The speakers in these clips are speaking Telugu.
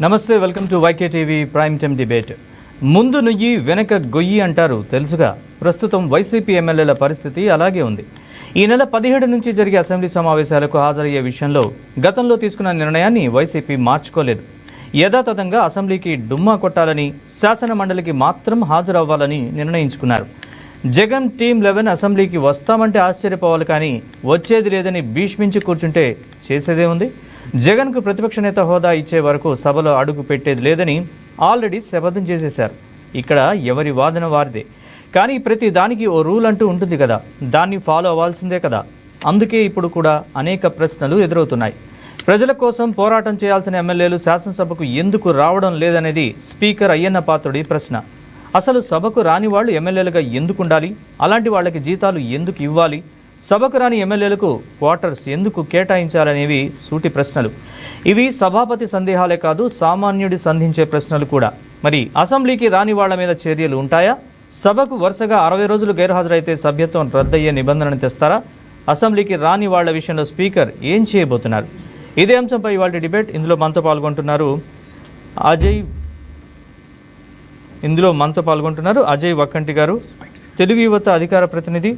నమస్తే, welcome to YK TV prime time debate. ముందు నుయ్యి వెనక గొయ్యి అంటారు తెలుసుగా. ప్రస్తుతం వైసీపీ ఎమ్మెల్యేల పరిస్థితి అలాగే ఉంది. ఈ నెల 17 నుంచి జరిగే అసెంబ్లీ సమావేశాలకు హాజరయ్యే విషయంలో గతంలో తీసుకున్న నిర్ణయాన్ని వైసీపీ మార్చుకోలేదు. యథాతథంగా అసెంబ్లీకి డుమ్మా కొట్టాలని, శాసన మండలికి మాత్రం హాజరవ్వాలని నిర్ణయించుకున్నారు. జగన్ టీం 11 అసెంబ్లీకి వస్తామంటే ఆశ్చర్యపోవాలి, కానీ వచ్చేది లేదని భీష్మించి కూర్చుంటే చేసేదే ఉంది. జగన్కు ప్రతిపక్ష నేత హోదా ఇచ్చే వరకు సభలో అడుగు పెట్టేది లేదని ఆల్రెడీ శపథం చేసేశారు. ఇక్కడ ఎవరి వాదన వారిదే. కానీ ప్రతి దానికి ఓ రూల్ అంటూ ఉంటుంది కదా, దాన్ని ఫాలో అవ్వాల్సిందే కదా. అందుకే ఇప్పుడు కూడా అనేక ప్రశ్నలు ఎదురవుతున్నాయి. ప్రజల కోసం పోరాటం చేయాల్సిన ఎమ్మెల్యేలు శాసనసభకు ఎందుకు రావడం లేదనేది స్పీకర్ అయ్యన్న పాత్రుడి ప్రశ్న. అసలు సభకు రాని వాళ్ళు ఎమ్మెల్యేలుగా ఎందుకు ఉండాలి? అలాంటి వాళ్ళకి జీతాలు ఎందుకు ఇవ్వాలి? సభకు రాని ఎమ్మెల్యేలకు క్వార్టర్స్ ఎందుకు కేటాయించాలనేవి సూటి ప్రశ్నలు. ఇవి సభాపతి సందేహాలే కాదు, సామాన్యుడి సంధించే ప్రశ్నలు కూడా. మరి అసెంబ్లీకి రాని వాళ్ల మీద చర్యలు ఉంటాయా? సభకు వరుసగా 60 రోజులు గైర్హాజరైతే సభ్యత్వం రద్దయ్యే నిబంధనను తెస్తారా? అసెంబ్లీకి రాని వాళ్ల విషయంలో స్పీకర్ ఏం చేయబోతున్నారు? ఇదే అంశంపై ఇవాళ డిబేట్. ఇందులో మనతో పాల్గొంటున్నారు అజయ్ వక్కంటి గారు, తెలుగు యువత అధికార ప్రతినిధి.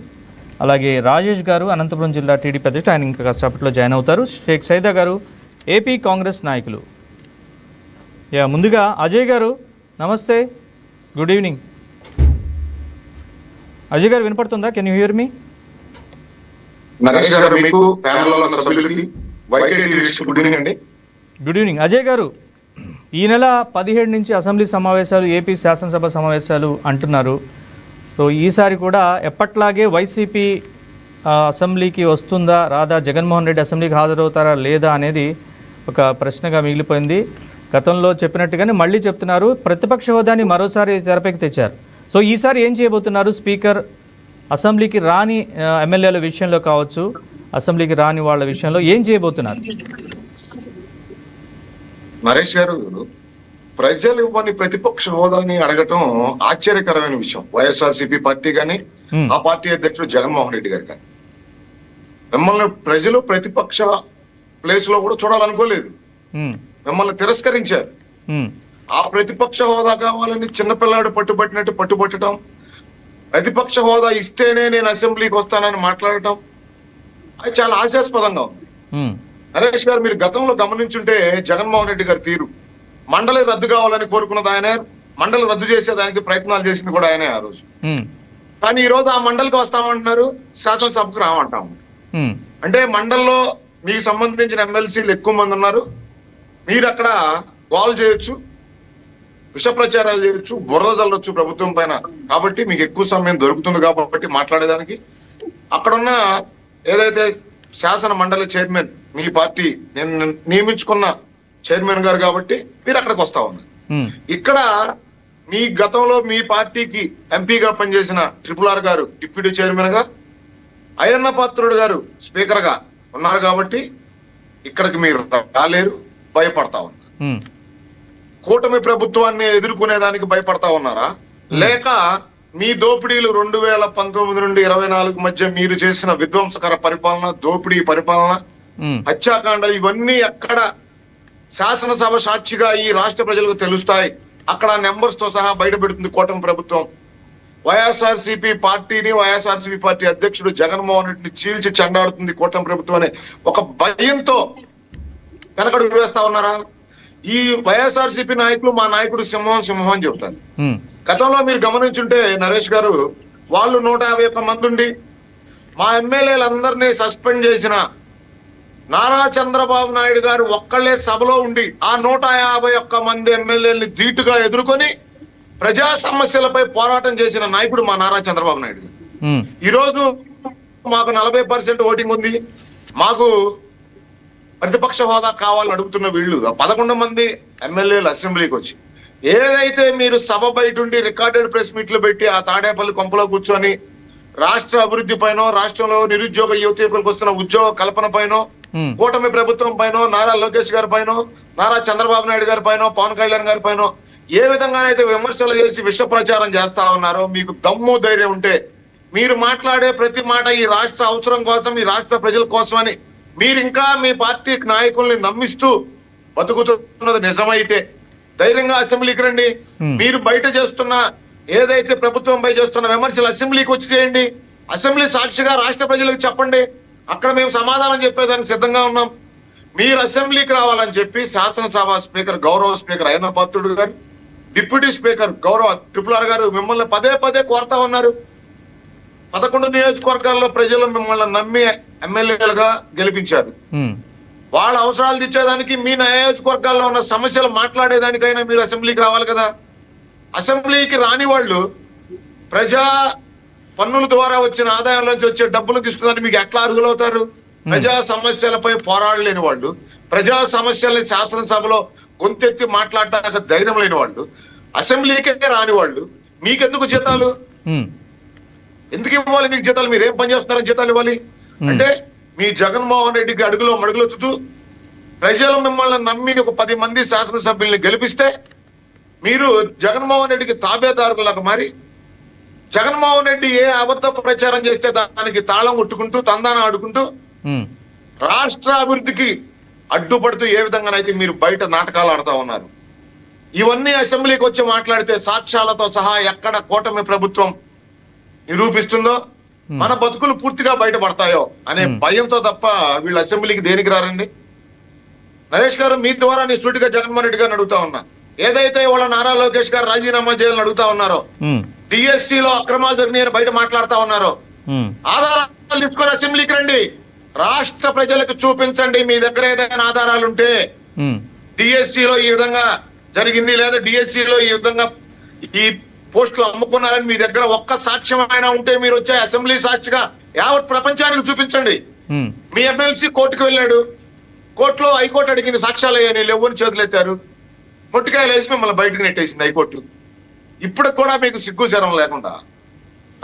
అలాగే రాజేష్ గారు, అనంతపురం జిల్లా టీడీపీ అధ్యక్షుడు, ఆయన ఇంకా కాసేపట్లో జాయిన్ అవుతారు. షేక్ సైదా గారు, ఏపీ కాంగ్రెస్ నాయకులు. ముందుగా అజయ్ గారు నమస్తే, గుడ్ ఈవినింగ్. అజయ్ గారు వినపడుతుందా? Can you here me? Good evening Ajay గారు. ఈ నెల 17 నుంచి అసెంబ్లీ సమావేశాలు, ఏపీ శాసనసభ సమావేశాలు అంటున్నారు. సో ఈసారి కూడా ఎప్పట్లాగే వైసీపీ అసెంబ్లీకి వస్తుందా రాదా, జగన్మోహన్ రెడ్డి అసెంబ్లీకి హాజరవుతారా లేదా అనేది ఒక ప్రశ్నగా మిగిలిపోయింది. గతంలో చెప్పినట్టుగానే మళ్ళీ చెప్తున్నారు, ప్రతిపక్ష హోదాని మరోసారి తెరపైకి తెచ్చారు. సో ఈసారి ఏం చేయబోతున్నారు స్పీకర్? అసెంబ్లీకి రాని ఎమ్మెల్యేల విషయంలో కావచ్చు, అసెంబ్లీకి రాని వాళ్ళ విషయంలో ఏం చేయబోతున్నారు? నరేష్ గారు, ప్రజలు ఇవ్వని ప్రతిపక్ష హోదాని అడగటం ఆశ్చర్యకరమైన విషయం. వైఎస్ఆర్సీపీ పార్టీ కానీ, ఆ పార్టీ అధ్యక్షుడు జగన్మోహన్ రెడ్డి గారు కానీ, మిమ్మల్ని ప్రజలు ప్రతిపక్ష ప్లేస్ లో కూడా చూడాలనుకోలేదు. మిమ్మల్ని తిరస్కరించారు. ఆ ప్రతిపక్ష హోదా కావాలని చిన్నపిల్లాడు పట్టుబట్టినట్టు పట్టుబట్టడం, ప్రతిపక్ష హోదా ఇస్తేనే నేను అసెంబ్లీకి వస్తానని మాట్లాడటం, అది చాలా హాస్యాస్పదంగా ఉంది. నరేష్ గారు, మీరు గతంలో గమనించుంటే జగన్మోహన్ రెడ్డి గారి తీరు, మండలి రద్దు కావాలని కోరుకున్నది ఆయన, మండలి రద్దు చేసేదానికి ప్రయత్నాలు చేసింది కూడా ఆయనే ఆ రోజు. కానీ ఈ రోజు ఆ మండలికి వస్తామంటున్నారు, శాసనసభకు రామంటాము. అంటే మండలిలో మీకు సంబంధించిన ఎమ్మెల్సీలు ఎక్కువ మంది ఉన్నారు, మీరు అక్కడ గోల్ చేయొచ్చు, విష ప్రచారాలు చేయొచ్చు, బురద చల్లొచ్చు ప్రభుత్వం పైన. కాబట్టి మీకు ఎక్కువ సమయం దొరుకుతుంది కాబట్టి మాట్లాడేదానికి అక్కడున్న ఏదైతే శాసన మండలి చైర్మన్, మీ పార్టీ నేను నియమించుకున్న చైర్మన్ గారు కాబట్టి మీరు అక్కడికి వస్తా ఉన్నారు. ఇక్కడ మీ గతంలో మీ పార్టీకి ఎంపీగా పనిచేసిన RRR గారు డిప్యూటీ చైర్మన్ గా, అయ్యన్న పాత్రుడు గారు స్పీకర్ గా ఉన్నారు కాబట్టి ఇక్కడికి మీరు రాలేరు, భయపడతా ఉన్నారు. కూటమి ప్రభుత్వాన్ని ఎదుర్కొనేదానికి భయపడతా ఉన్నారా? లేక మీ దోపిడీలు 2019 నుండి 24 మధ్య మీరు చేసిన విధ్వంసకర పరిపాలన, దోపిడీ పరిపాలన, హత్యాకాండలు, ఇవన్నీ ఎక్కడ శాసనసభ సాక్షిగా ఈ రాష్ట్ర ప్రజలకు తెలుస్తాయి, అక్కడ నెంబర్స్ తో సహా బయట పెడుతుంది కూటమి ప్రభుత్వం. వైఎస్ఆర్సీపీ పార్టీని, వైఎస్ఆర్సీపీ పార్టీ అధ్యక్షుడు జగన్మోహన్ రెడ్డిని చీల్చి చెండాడుతుంది కూటమి ప్రభుత్వం అనే ఒక భయంతో వెనకడుగు వేస్తా ఉన్నారా? ఈ వైఎస్ఆర్సీపీ నాయకులు మా నాయకుడు సింహం సింహం అని చెబుతారు. గతంలో మీరు గమనించుంటే నరేష్ గారు, వాళ్ళు 151 మంది ఉండి మా ఎమ్మెల్యేలందరినీ సస్పెండ్ చేసిన నారా చంద్రబాబు నాయుడు గారు ఒక్కళ్లే సభలో ఉండి ఆ 151 మంది ఎమ్మెల్యేలని ధీటుగా ఎదుర్కొని ప్రజా సమస్యలపై పోరాటం చేసిన నాయకుడు మా నారా చంద్రబాబు నాయుడు గారు. ఈ రోజు మాకు 40% ఓటింగ్ ఉంది, మాకు ప్రతిపక్ష హోదా కావాలని అడుగుతున్న వీళ్ళు 11 మంది ఎమ్మెల్యేలు అసెంబ్లీకి వచ్చి ఏదైతే మీరు సభ బయట ఉండి రికార్డెడ్ ప్రెస్ మీట్లు పెట్టి ఆ తాడేపల్లి కొంపలో కూర్చొని రాష్ట్ర అభివృద్ధి పైన, రాష్ట్రంలో నిరుద్యోగ యువతీకులకు వస్తున్న ఉద్యోగ కల్పన పైన, కూటమి ప్రభుత్వం పైన, నారా లోకేష్ గారి పైన, నారా చంద్రబాబు నాయుడు గారి పైన, పవన్ కళ్యాణ్ గారి పైన ఏ విధంగానైతే విమర్శలు చేసి విష ప్రచారం చేస్తా ఉన్నారో, మీకు దమ్ము ధైర్యం ఉంటే మీరు మాట్లాడే ప్రతి మాట ఈ రాష్ట్ర అవసరం కోసం, ఈ రాష్ట్ర ప్రజల కోసం అని మీరు ఇంకా మీ పార్టీ నాయకుల్ని నమ్మిస్తూ బతుకుతున్నది నిజమైతే ధైర్యంగా అసెంబ్లీకి రండి. మీరు బయట చేస్తున్న ఏదైతే ప్రభుత్వంపై చేస్తున్న విమర్శలు అసెంబ్లీకి వచ్చి చేయండి. అసెంబ్లీ సాక్షిగా రాష్ట్ర ప్రజలకు చెప్పండి. అక్కడ మేము సమాధానం చెప్పేదానికి సిద్ధంగా ఉన్నాం. మీరు అసెంబ్లీకి రావాలని చెప్పి శాసనసభ స్పీకర్ గౌరవ స్పీకర్ అయ్యన్న పాత్రుడు గారు, డిప్యూటీ స్పీకర్ గౌరవ RRR గారు మిమ్మల్ని పదే పదే కోరుతా ఉన్నారు. 11 నియోజకవర్గాల్లో ప్రజలు మిమ్మల్ని నమ్మి ఎమ్మెల్యేలుగా గెలిపించారు. వాళ్ళ అవసరాలు తీర్చేదానికి మీ నియోజకవర్గాల్లో ఉన్న సమస్యలు మాట్లాడేదానికైనా మీరు అసెంబ్లీకి రావాలి కదా. అసెంబ్లీకి రాని వాళ్ళు ప్రజా పన్నుల ద్వారా వచ్చిన ఆదాయంలోంచి వచ్చే డబ్బులు తీసుకుని మీకు ఎట్లా అర్హులవుతారు? ప్రజా సమస్యలపై పోరాడలేని వాళ్ళు, ప్రజా సమస్యల్ని శాసనసభలో గొంతెత్తి మాట్లాడటానికి ధైర్యం లేని వాళ్ళు, అసెంబ్లీకే రాని వాళ్ళు మీకెందుకు జీతాలు? ఎందుకు ఇవ్వాలి మీకు జీతాలు? మీరు ఏం పని చేస్తున్నారని జీతాలు ఇవ్వాలి? అంటే మీ జగన్మోహన్ రెడ్డికి అడుగులో మడుగులొత్తుతూ ప్రజలు మిమ్మల్ని నమ్మి ఒక 10 మంది శాసనసభ్యుల్ని గెలిపిస్తే మీరు జగన్మోహన్ రెడ్డికి తాబేదారులకు మారి జగన్మోహన్ రెడ్డి ఏ అబద్ధ ప్రచారం చేస్తే దానికి తాళం కొట్టుకుంటూ తందాన ఆడుకుంటూ రాష్ట్ర అభివృద్ధికి అడ్డుపడుతూ ఏ విధంగానైతే మీరు బయట నాటకాలు ఆడుతా ఉన్నారు. ఇవన్నీ అసెంబ్లీకి వచ్చి మాట్లాడితే సాక్ష్యాలతో సహా ఎక్కడ కూటమి ప్రభుత్వం నిరూపిస్తుందో మన బతుకులు పూర్తిగా బయటపడతాయో అనే భయంతో తప్ప వీళ్ళు అసెంబ్లీకి దేనికి రారండి. నరేష్ గారు, మీ ద్వారా నీ సూటిగా జగన్మోహన్ రెడ్డి గారిని అడుగుతా ఉన్నా. ఏదైతే వాళ్ళ నారా లోకేష్ గారు రాజీనామా చేయాలని అడుగుతా ఉన్నారో, డిఎస్సి లో అక్రమాలు జరిగినాయని బయట మాట్లాడుతా ఉన్నారో, ఆధారాలు తీసుకొని అసెంబ్లీకి రండి. రాష్ట్ర ప్రజలకు చూపించండి మీ దగ్గర ఏదైనా ఆధారాలుంటే. డిఎస్సి లో ఈ విధంగా జరిగింది లేదా డిఎస్సి లో ఈ విధంగా ఈ పోస్టులు అమ్ముకున్నారని మీ దగ్గర ఒక్క సాక్ష్యం అయినా ఉంటే మీరు వచ్చే అసెంబ్లీ సాక్షిగా యావత్ ప్రపంచానికి చూపించండి. మీ ఎమ్మెల్సీ కోర్టుకు వెళ్ళాడు, కోర్టులో హైకోర్టు అడిగింది సాక్ష్యాలు అయ్యాని లేవని చేతులెత్తారు, పొట్టికాయలు వేసి మిమ్మల్ని బయటకు నెట్టేసింది హైకోర్టు. ఇప్పుడు కూడా మీకు సిగ్గు శరం లేకుండా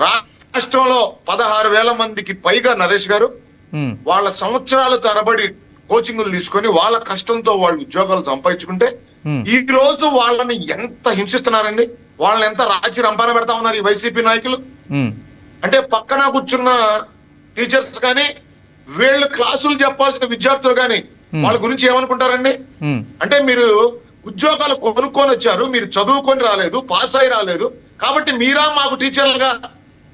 రాష్ట్రంలో 16,000 మందికి పైగా నరేష్ గారు వాళ్ళ సంవత్సరాల తరబడి కోచింగ్లు తీసుకొని వాళ్ళ కష్టంతో వాళ్ళు ఉద్యోగాలు సంపాదించుకుంటే ఈ రోజు వాళ్ళని ఎంత హింసిస్తున్నారండి. వాళ్ళని ఎంత రాచి రంపాన పెడతా ఉన్నారు ఈ వైసీపీ నాయకులు. అంటే పక్కన కూర్చున్న టీచర్స్ కానీ వీళ్ళు క్లాసులు చెప్పాల్సిన విద్యార్థులు కానీ వాళ్ళ గురించి ఏమనుకుంటారండి? అంటే మీరు ఉద్యోగాలు కొనుక్కొని వచ్చారు, మీరు చదువుకొని రాలేదు, పాస్ అయి రాలేదు, కాబట్టి మీరా మాకు టీచర్లుగా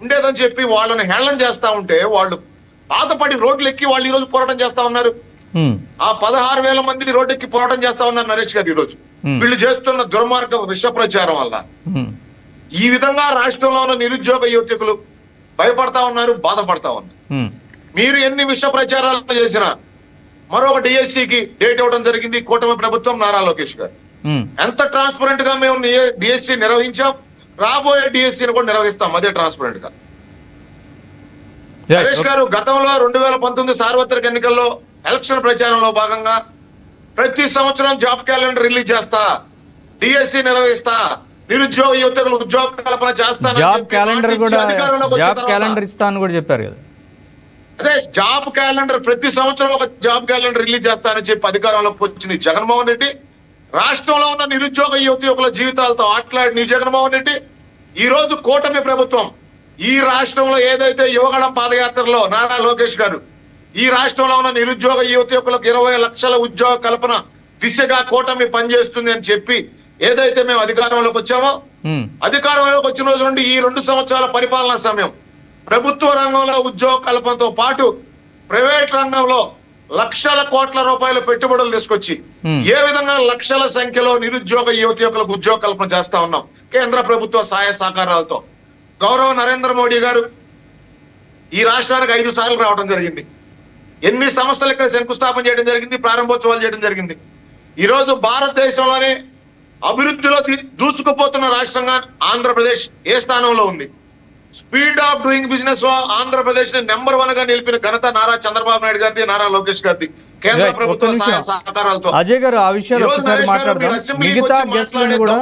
ఉండేదని చెప్పి వాళ్ళని హేళన చేస్తా ఉంటే వాళ్ళు బాధపడి రోడ్లు ఎక్కి వాళ్ళు ఈ రోజు పోరాటం చేస్తా ఉన్నారు. ఆ 16,000 మంది రోడ్డు ఎక్కి పోరాటం చేస్తా ఉన్నారు నరేష్ గారు. ఈ రోజు వీళ్ళు చేస్తున్న దుర్మార్గ విష ప్రచారం వల్ల ఈ విధంగా రాష్ట్రంలో ఉన్న నిరుద్యోగ యువకులు భయపడతా ఉన్నారు, బాధపడతా ఉన్నారు. మీరు ఎన్ని విష ప్రచారాలు చేసినా మరొక డిఎస్సికి డేట్ ఇవ్వడం జరిగింది కూటమి ప్రభుత్వం, నారా లోకేష్ గారు. ఎంత ట్రాన్స్పరెంట్ గా మేము డిఎస్సి నిర్వహించాం, రాబోయే డిఎస్సిని కూడా నిర్వహిస్తాం అదే ట్రాన్స్పరెంట్ గా. నరేష్ గారు, గతంలో 2019 సార్వత్రిక ఎన్నికల్లో ఎలక్షన్ ప్రచారంలో భాగంగా ప్రతి సంవత్సరం జాబ్ క్యాలెండర్ రిలీజ్ చేస్తా, డిఎస్సి నిర్వహిస్తా, నిరుద్యోగ యువతకు ఉద్యోగ కల్పన చేస్తా, జాబ్ క్యాలెండర్ ఇస్తాను కూడా చెప్పారు కదా. అదే జాబ్ క్యాలెండర్ ప్రతి సంవత్సరం ఒక జాబ్ క్యాలెండర్ రిలీజ్ చేస్తానని చెప్పి అధికారంలోకి వచ్చింది జగన్మోహన్ రెడ్డి. రాష్ట్రంలో ఉన్న నిరుద్యోగ యువకుల జీవితాలతో ఆటలాడిన జగన్మోహన్ రెడ్డి ఈ రోజు కూటమి ప్రభుత్వం ఈ రాష్ట్రంలో ఏదైతే యువగళం పాదయాత్రలో నారా లోకేష్ గారు ఈ రాష్ట్రంలో ఉన్న నిరుద్యోగ యువకులకు 20 లక్షల ఉద్యోగ కల్పన దిశగా కూటమి పనిచేస్తుంది అని చెప్పి ఏదైతే మేము అధికారంలోకి వచ్చామో, అధికారంలోకి వచ్చిన రోజు నుండి ఈ 2 సంవత్సరాల పరిపాలనా సమయం ప్రభుత్వ రంగంలో ఉద్యోగ కల్పనతో పాటు ప్రైవేట్ రంగంలో లక్షల కోట్ల రూపాయల పెట్టుబడులు తీసుకొచ్చి ఏ విధంగా లక్షల సంఖ్యలో నిరుద్యోగ యువకులకు ఉద్యోగ కల్పన చేస్తా ఉన్నాం కేంద్ర ప్రభుత్వ సహాయ సహకారాలతో. గౌరవ నరేంద్ర మోడీ గారు ఈ రాష్ట్రానికి 5 సార్లు రావడం జరిగింది. ఎన్ని సంస్థలు ఇక్కడ శంకుస్థాపన చేయడం జరిగింది, ప్రారంభోత్సవాలు చేయడం జరిగింది. ఈ రోజు భారతదేశంలోనే అభివృద్ధిలో దూసుకుపోతున్న రాష్ట్రంగా ఆంధ్రప్రదేశ్ ఏ స్థానంలో ఉంది? స్పీడ్ ఆఫ్ డూయింగ్ బిజినెస్ లో ఆంధ్రప్రదేశ్ ని నెంబర్ 1 గా నిలిపిన ఘనత నారా చంద్రబాబు నాయుడు గారిది, నారా లోకేష్ గారిది కేంద్ర ప్రభుత్వ సహాయ సహకారాలతో. అజయ్ గారు, ఆ విషయాలు ఒకసారి మాట్లాడదాం. మిగతా గెస్ట్లను కూడా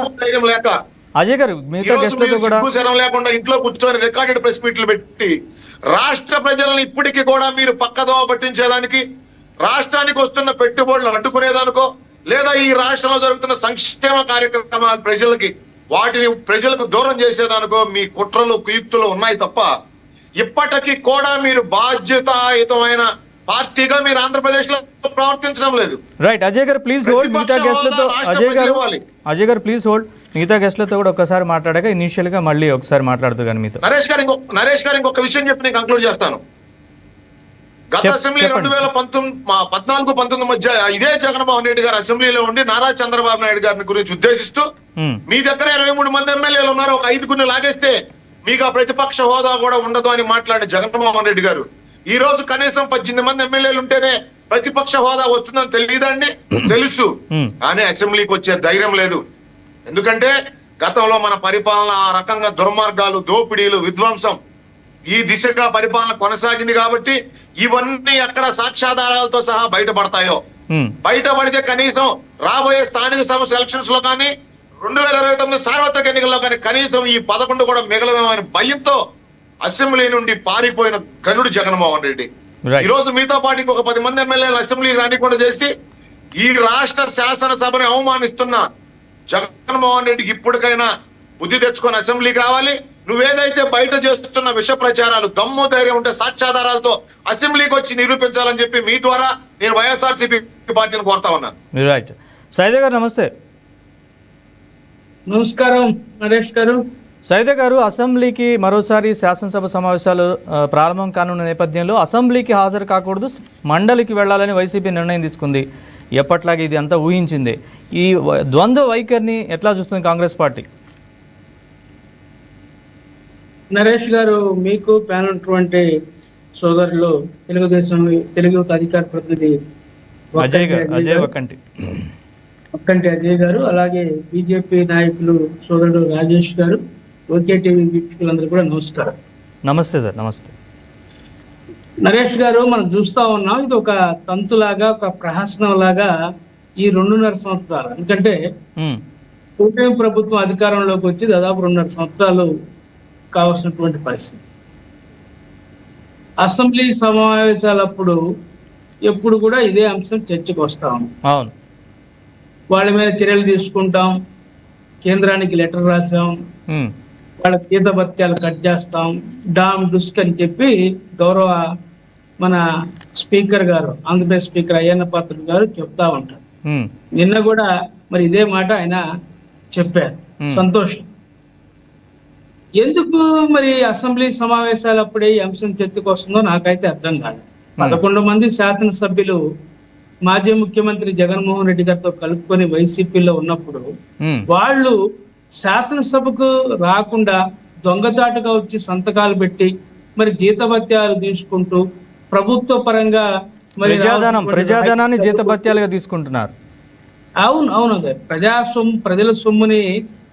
లేక అజయ్ గారు మిగతా గెస్ట్లతో కూడా లేకుండా ఇంట్లో కూర్చొని రికార్డెడ్ ప్రెస్ మీట్లు పెట్టి రాష్ట్ర ప్రజలను ఇప్పటికీ కూడా మీరు పక్కదోవ పట్టించేదానికి, రాష్ట్రానికి వస్తున్న పెట్టుబడులు అడ్డుకునేదానికో లేదా ఈ రాష్ట్రంలో జరుగుతున్న సంక్షేమ కార్యక్రమాలు ప్రజలకి వాటిని ప్రజలకు దూరం చేసేదానికో మీ కుట్రలు కుయుక్తులు ఉన్నాయి తప్ప ఇప్పటికీ కూడా మీరు బాధ్యతాయుతమైన పార్టీగా మీరు ఆంధ్రప్రదేశ్ లో ప్రవర్తించడం లేదు. రైట్ అజయ్ గారు ప్లీజ్ హోల్డ్. మిగతా గెస్ట్లతో అజయ్ గారు ప్లీజ్ హోల్డ్. మిగతా గెస్ట్లతో కూడా ఒక్కసారి మాట్లాడాక ఇనిషియల్ గా మళ్ళీ ఒకసారి మాట్లాడుతూ కానీ మీతో. నరేష్ గారు ఇంకొక విషయం చెప్పి నేను కంక్లూడ్ చేస్తాను. గత అసెంబ్లీ 2014-19 మధ్య ఇదే జగన్మోహన్ రెడ్డి గారు అసెంబ్లీలో ఉండి నారా చంద్రబాబు నాయుడు గారిని గురించి ఉద్దేశిస్తూ మీ దగ్గర 23 మంది ఎమ్మెల్యేలు ఉన్నారు, ఒక 5గురిని లాగేస్తే మీకు ఆ ప్రతిపక్ష హోదా కూడా ఉండదు అని మాట్లాడిన జగన్మోహన్ రెడ్డి గారు ఈ రోజు కనీసం 18 మంది ఎమ్మెల్యేలు ఉంటేనే ప్రతిపక్ష హోదా వస్తుందని తెలియదండి? తెలుసు, కానీ అసెంబ్లీకి వచ్చే ధైర్యం లేదు. ఎందుకంటే గతంలో మన పరిపాలన ఆ రకంగా దుర్మార్గాలు, దోపిడీలు, విధ్వంసం ఈ దిశగా పరిపాలన కొనసాగింది కాబట్టి ఇవన్నీ ఎక్కడ సాక్ష్యాధారాలతో సహా బయటపడతాయో, బయటపడితే కనీసం రాబోయే స్థానిక సంస్థ ఎలక్షన్స్ లో కానీ 2029 సార్వత్రిక ఎన్నికల్లో కానీ కనీసం ఈ 11 కూడా మిగలమేమని భయంతో అసెంబ్లీ నుండి పారిపోయిన గనుడు జగన్మోహన్ రెడ్డి ఈ రోజు మీతో పాటు ఇంకొక 10 మంది ఎమ్మెల్యేలు అసెంబ్లీకి రానికుండా చేసి ఈ రాష్ట్ర శాసనసభని అవమానిస్తున్న జగన్మోహన్ రెడ్డికి ఇప్పటికైనా బుద్ధి తెచ్చుకొని అసెంబ్లీకి రావాలి. నువ్వేదైతే బయట చేస్తున్న విష ప్రచారాలు, దమ్ము ధైర్యం ఉంటే సాక్ష్యాధారాలతో అసెంబ్లీకి వచ్చి నిరూపించాలని చెప్పి మీ ద్వారా నేను వైఎస్ఆర్సీపీ పార్టీని కోరుతా ఉన్నాను. రైట్ సైదే గారు నమస్తే. నమస్కారం నరేష్ గారు. సైదే గారు, అసెంబ్లీకి మరోసారి శాసనసభ సమావేశాలు ప్రారంభం కానున్న నేపథ్యంలో అసెంబ్లీకి హాజరు కాకూడదు, మండలికి వెళ్లాలని వైసీపీ నిర్ణయం తీసుకుంది. ఎప్పట్లాగే ఇది అంతా ఊహించింది. ఈ ద్వంద్వ వైఖరిని ఎట్లా చూస్తుంది కాంగ్రెస్ పార్టీ? నరేష్ గారు, మీకు ప్యానల్ ఉన్నటువంటి సోదరులు తెలుగు అధికార ప్రతినిధి ఒక్కంటి అజయ్ గారు, అలాగే బీజేపీ నాయకులు సోదరుడు రాజేష్ గారు, ఓకే టీవీ వీక్షకులందరూ కూడా నమస్కారం. నమస్తే సార్. నమస్తే నరేష్ గారు. మనం చూస్తా ఉన్నాం, ఇది ఒక తంతులాగా, ఒక ప్రహసనం లాగా ఈ 2.5 సంవత్సరాలు. ఎందుకంటే కూటమి ప్రభుత్వం అధికారంలోకి వచ్చి దాదాపు 2.5 సంవత్సరాలు కావాల్సినటువంటి పరిస్థితి. అసెంబ్లీ సమావేశాలప్పుడు ఎప్పుడు కూడా ఇదే అంశం చర్చకు వస్తా ఉంది. అవును, వాళ్ళ మీద చర్యలు తీసుకుంటాం, కేంద్రానికి లెటర్ రాసాం, వాళ్ళ జీతభత్యాలు కట్ చేస్తాం, డామ్ డుస్క్ అని చెప్పి గౌరవ మన స్పీకర్ గారు, ఆంధ్రప్రదేశ్ స్పీకర్ అయ్యన్న పాత్రుడు గారు చెప్తా ఉంటారు. నిన్న కూడా మరి ఇదే మాట ఆయన చెప్పారు. సంతోషం. ఎందుకు మరి అసెంబ్లీ సమావేశాలు అప్పుడే ఈ అంశం చర్చకు వస్తుందో నాకైతే అర్థం కాదు. 11 మంది శాసనసభ్యులు మాజీ ముఖ్యమంత్రి జగన్మోహన్ రెడ్డి గారితో కలుపుకొని వైసీపీలో ఉన్నప్పుడు వాళ్ళు శాసనసభకు రాకుండా దొంగచాటుగా వచ్చి సంతకాలు పెట్టి మరి జీతభత్యాలు తీసుకుంటూ ప్రభుత్వ పరంగా మరి ప్రజాధనాన్ని జీతభత్యాలుగా తీసుకుంటున్నారు. అవును అదే ప్రజల సొమ్ముని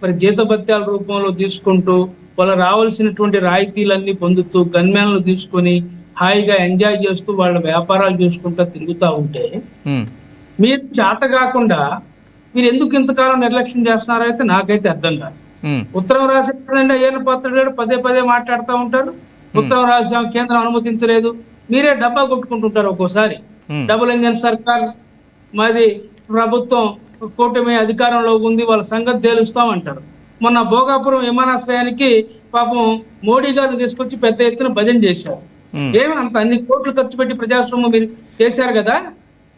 మరి జీతభత్యాల రూపంలో తీసుకుంటూ వాళ్ళు రావాల్సినటువంటి రాయితీలన్నీ పొందుతూ గన్మ్యాన్లు తీసుకొని హాయిగా ఎంజాయ్ చేస్తూ వాళ్ళ వ్యాపారాలు చేసుకుంటూ తిరుగుతూ ఉంటే మీరు చేత కాకుండా మీరు ఎందుకు ఇంతకాలం నిర్లక్ష్యం చేస్తున్నారో అయితే నాకైతే అర్థం కాదు. ఉత్తరం రాసేదండి అయ్యన్న పాత్రుడు పదే మాట్లాడుతూ ఉంటారు. ఉత్తరం రాసాం, కేంద్రం అనుమతించలేదు, మీరే డబ్బా కొట్టుకుంటుంటారు. ఒక్కోసారి డబుల్ ఇంజన్ సర్కార్, మాది ప్రభుత్వం కూటమి అధికారంలో ఉంది, వాళ్ళ సంగతి తేలుస్తామంటారు. మొన్న భోగాపురం విమానాశ్రయానికి పాపం మోడీ గారు తీసుకొచ్చి పెద్ద ఎత్తున భజన చేశారు. ఏమంత అన్ని కోట్లు ఖర్చు పెట్టి ప్రజాస్వామ్యం మీరు చేశారు కదా,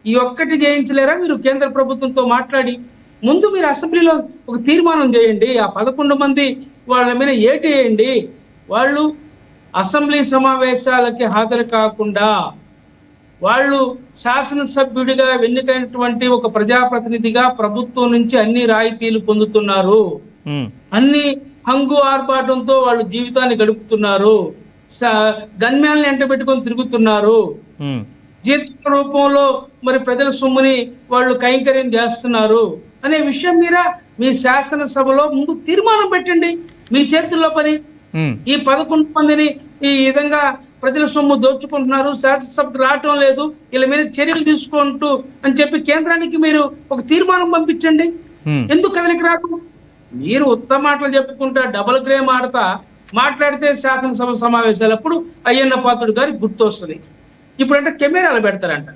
ఈ ఒక్కటి చేయించలేరా మీరు? కేంద్ర ప్రభుత్వంతో మాట్లాడి ముందు మీరు అసెంబ్లీలో ఒక తీర్మానం చేయండి, ఆ 11 మంది వాళ్ళ మీద ఏటేయండి. వాళ్ళు అసెంబ్లీ సమావేశాలకి హాజరు కాకుండా వాళ్ళు శాసనసభ్యుడిగా ఎన్నికైనటువంటి ఒక ప్రజాప్రతినిధిగా ప్రభుత్వం నుంచి అన్ని రాయితీలు పొందుతున్నారు, అన్ని హంగు ఆర్భాటంతో వాళ్ళు జీవితాన్ని గడుపుతున్నారు, గన్మ్యాన్ని ఎంట పెట్టుకొని తిరుగుతున్నారు, జీత రూపంలో మరి ప్రజల సొమ్ముని వాళ్ళు కైంకర్యం చేస్తున్నారు అనే విషయం మీద మీ శాసనసభలో ముందు తీర్మానం పెట్టండి. మీ చేతుల్లో పని. ఈ 11 మందిని ఈ విధంగా ప్రజల సొమ్ము దోచుకుంటున్నారు, శాసనసభకు రావటం లేదు, వీళ్ళ మీద చర్యలు తీసుకుంటూ అని చెప్పి కేంద్రానికి మీరు ఒక తీర్మానం పంపించండి. ఎందుకు కదలికి రాదు? మీరు ఉత్తమ మాటలు చెప్పుకుంటా డబుల్ గ్రేమ్ మాట్లాడితే శాసనసభ సమావేశాలప్పుడు అయ్యన్న పాత్రుడు గారి గుర్తు వస్తుంది. ఇప్పుడంటే కెమెరాలు పెడతారంట.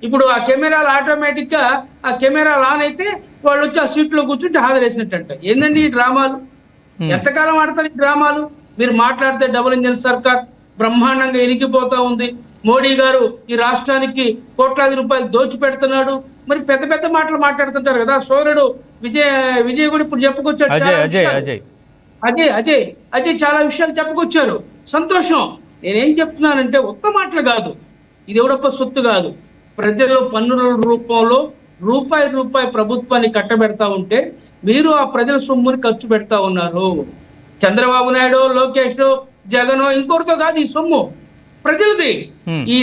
ఇప్పుడు ఆ కెమెరాలు ఆటోమేటిక్ గా ఆ కెమెరాలు ఆన్ అయితే వాళ్ళు వచ్చి ఆ సీట్లో కూర్చుంటే హాజరేసినట్టంట. ఏందండి ఈ డ్రామాలు? ఎంతకాలం ఆడతారు ఈ డ్రామాలు? మీరు మాట్లాడితే డబుల్ ఇంజన్ సర్కార్ బ్రహ్మాండంగా ఎనికిపోతా ఉంది, మోడీ గారు ఈ రాష్ట్రానికి కోట్లాది రూపాయలు దోచిపెడుతున్నాడు. మరి పెద్ద పెద్ద మాటలు మాట్లాడుతుంటారు కదా. సోదరుడు విజయ్ కూడా ఇప్పుడు చెప్పుకొచ్చాడు. అజయ్ చాలా విషయాలు చెప్పుకొచ్చారు. సంతోషం. నేనేం చెప్తున్నానంటే ఒక్క మాటలు కాదు, ఇది ఎవడొక్క సొత్తు కాదు. ప్రజలు పన్నుల రూపంలో రూపాయి ప్రభుత్వాన్ని కట్టబెడతా ఉంటే మీరు ఆ ప్రజల సొమ్ముని ఖర్చు పెడతా ఉన్నారు. చంద్రబాబు నాయుడు, లోకేష్, జగన్ ఇంకొకరితో కాదు, ఈ సొమ్ము ప్రజలది. ఈ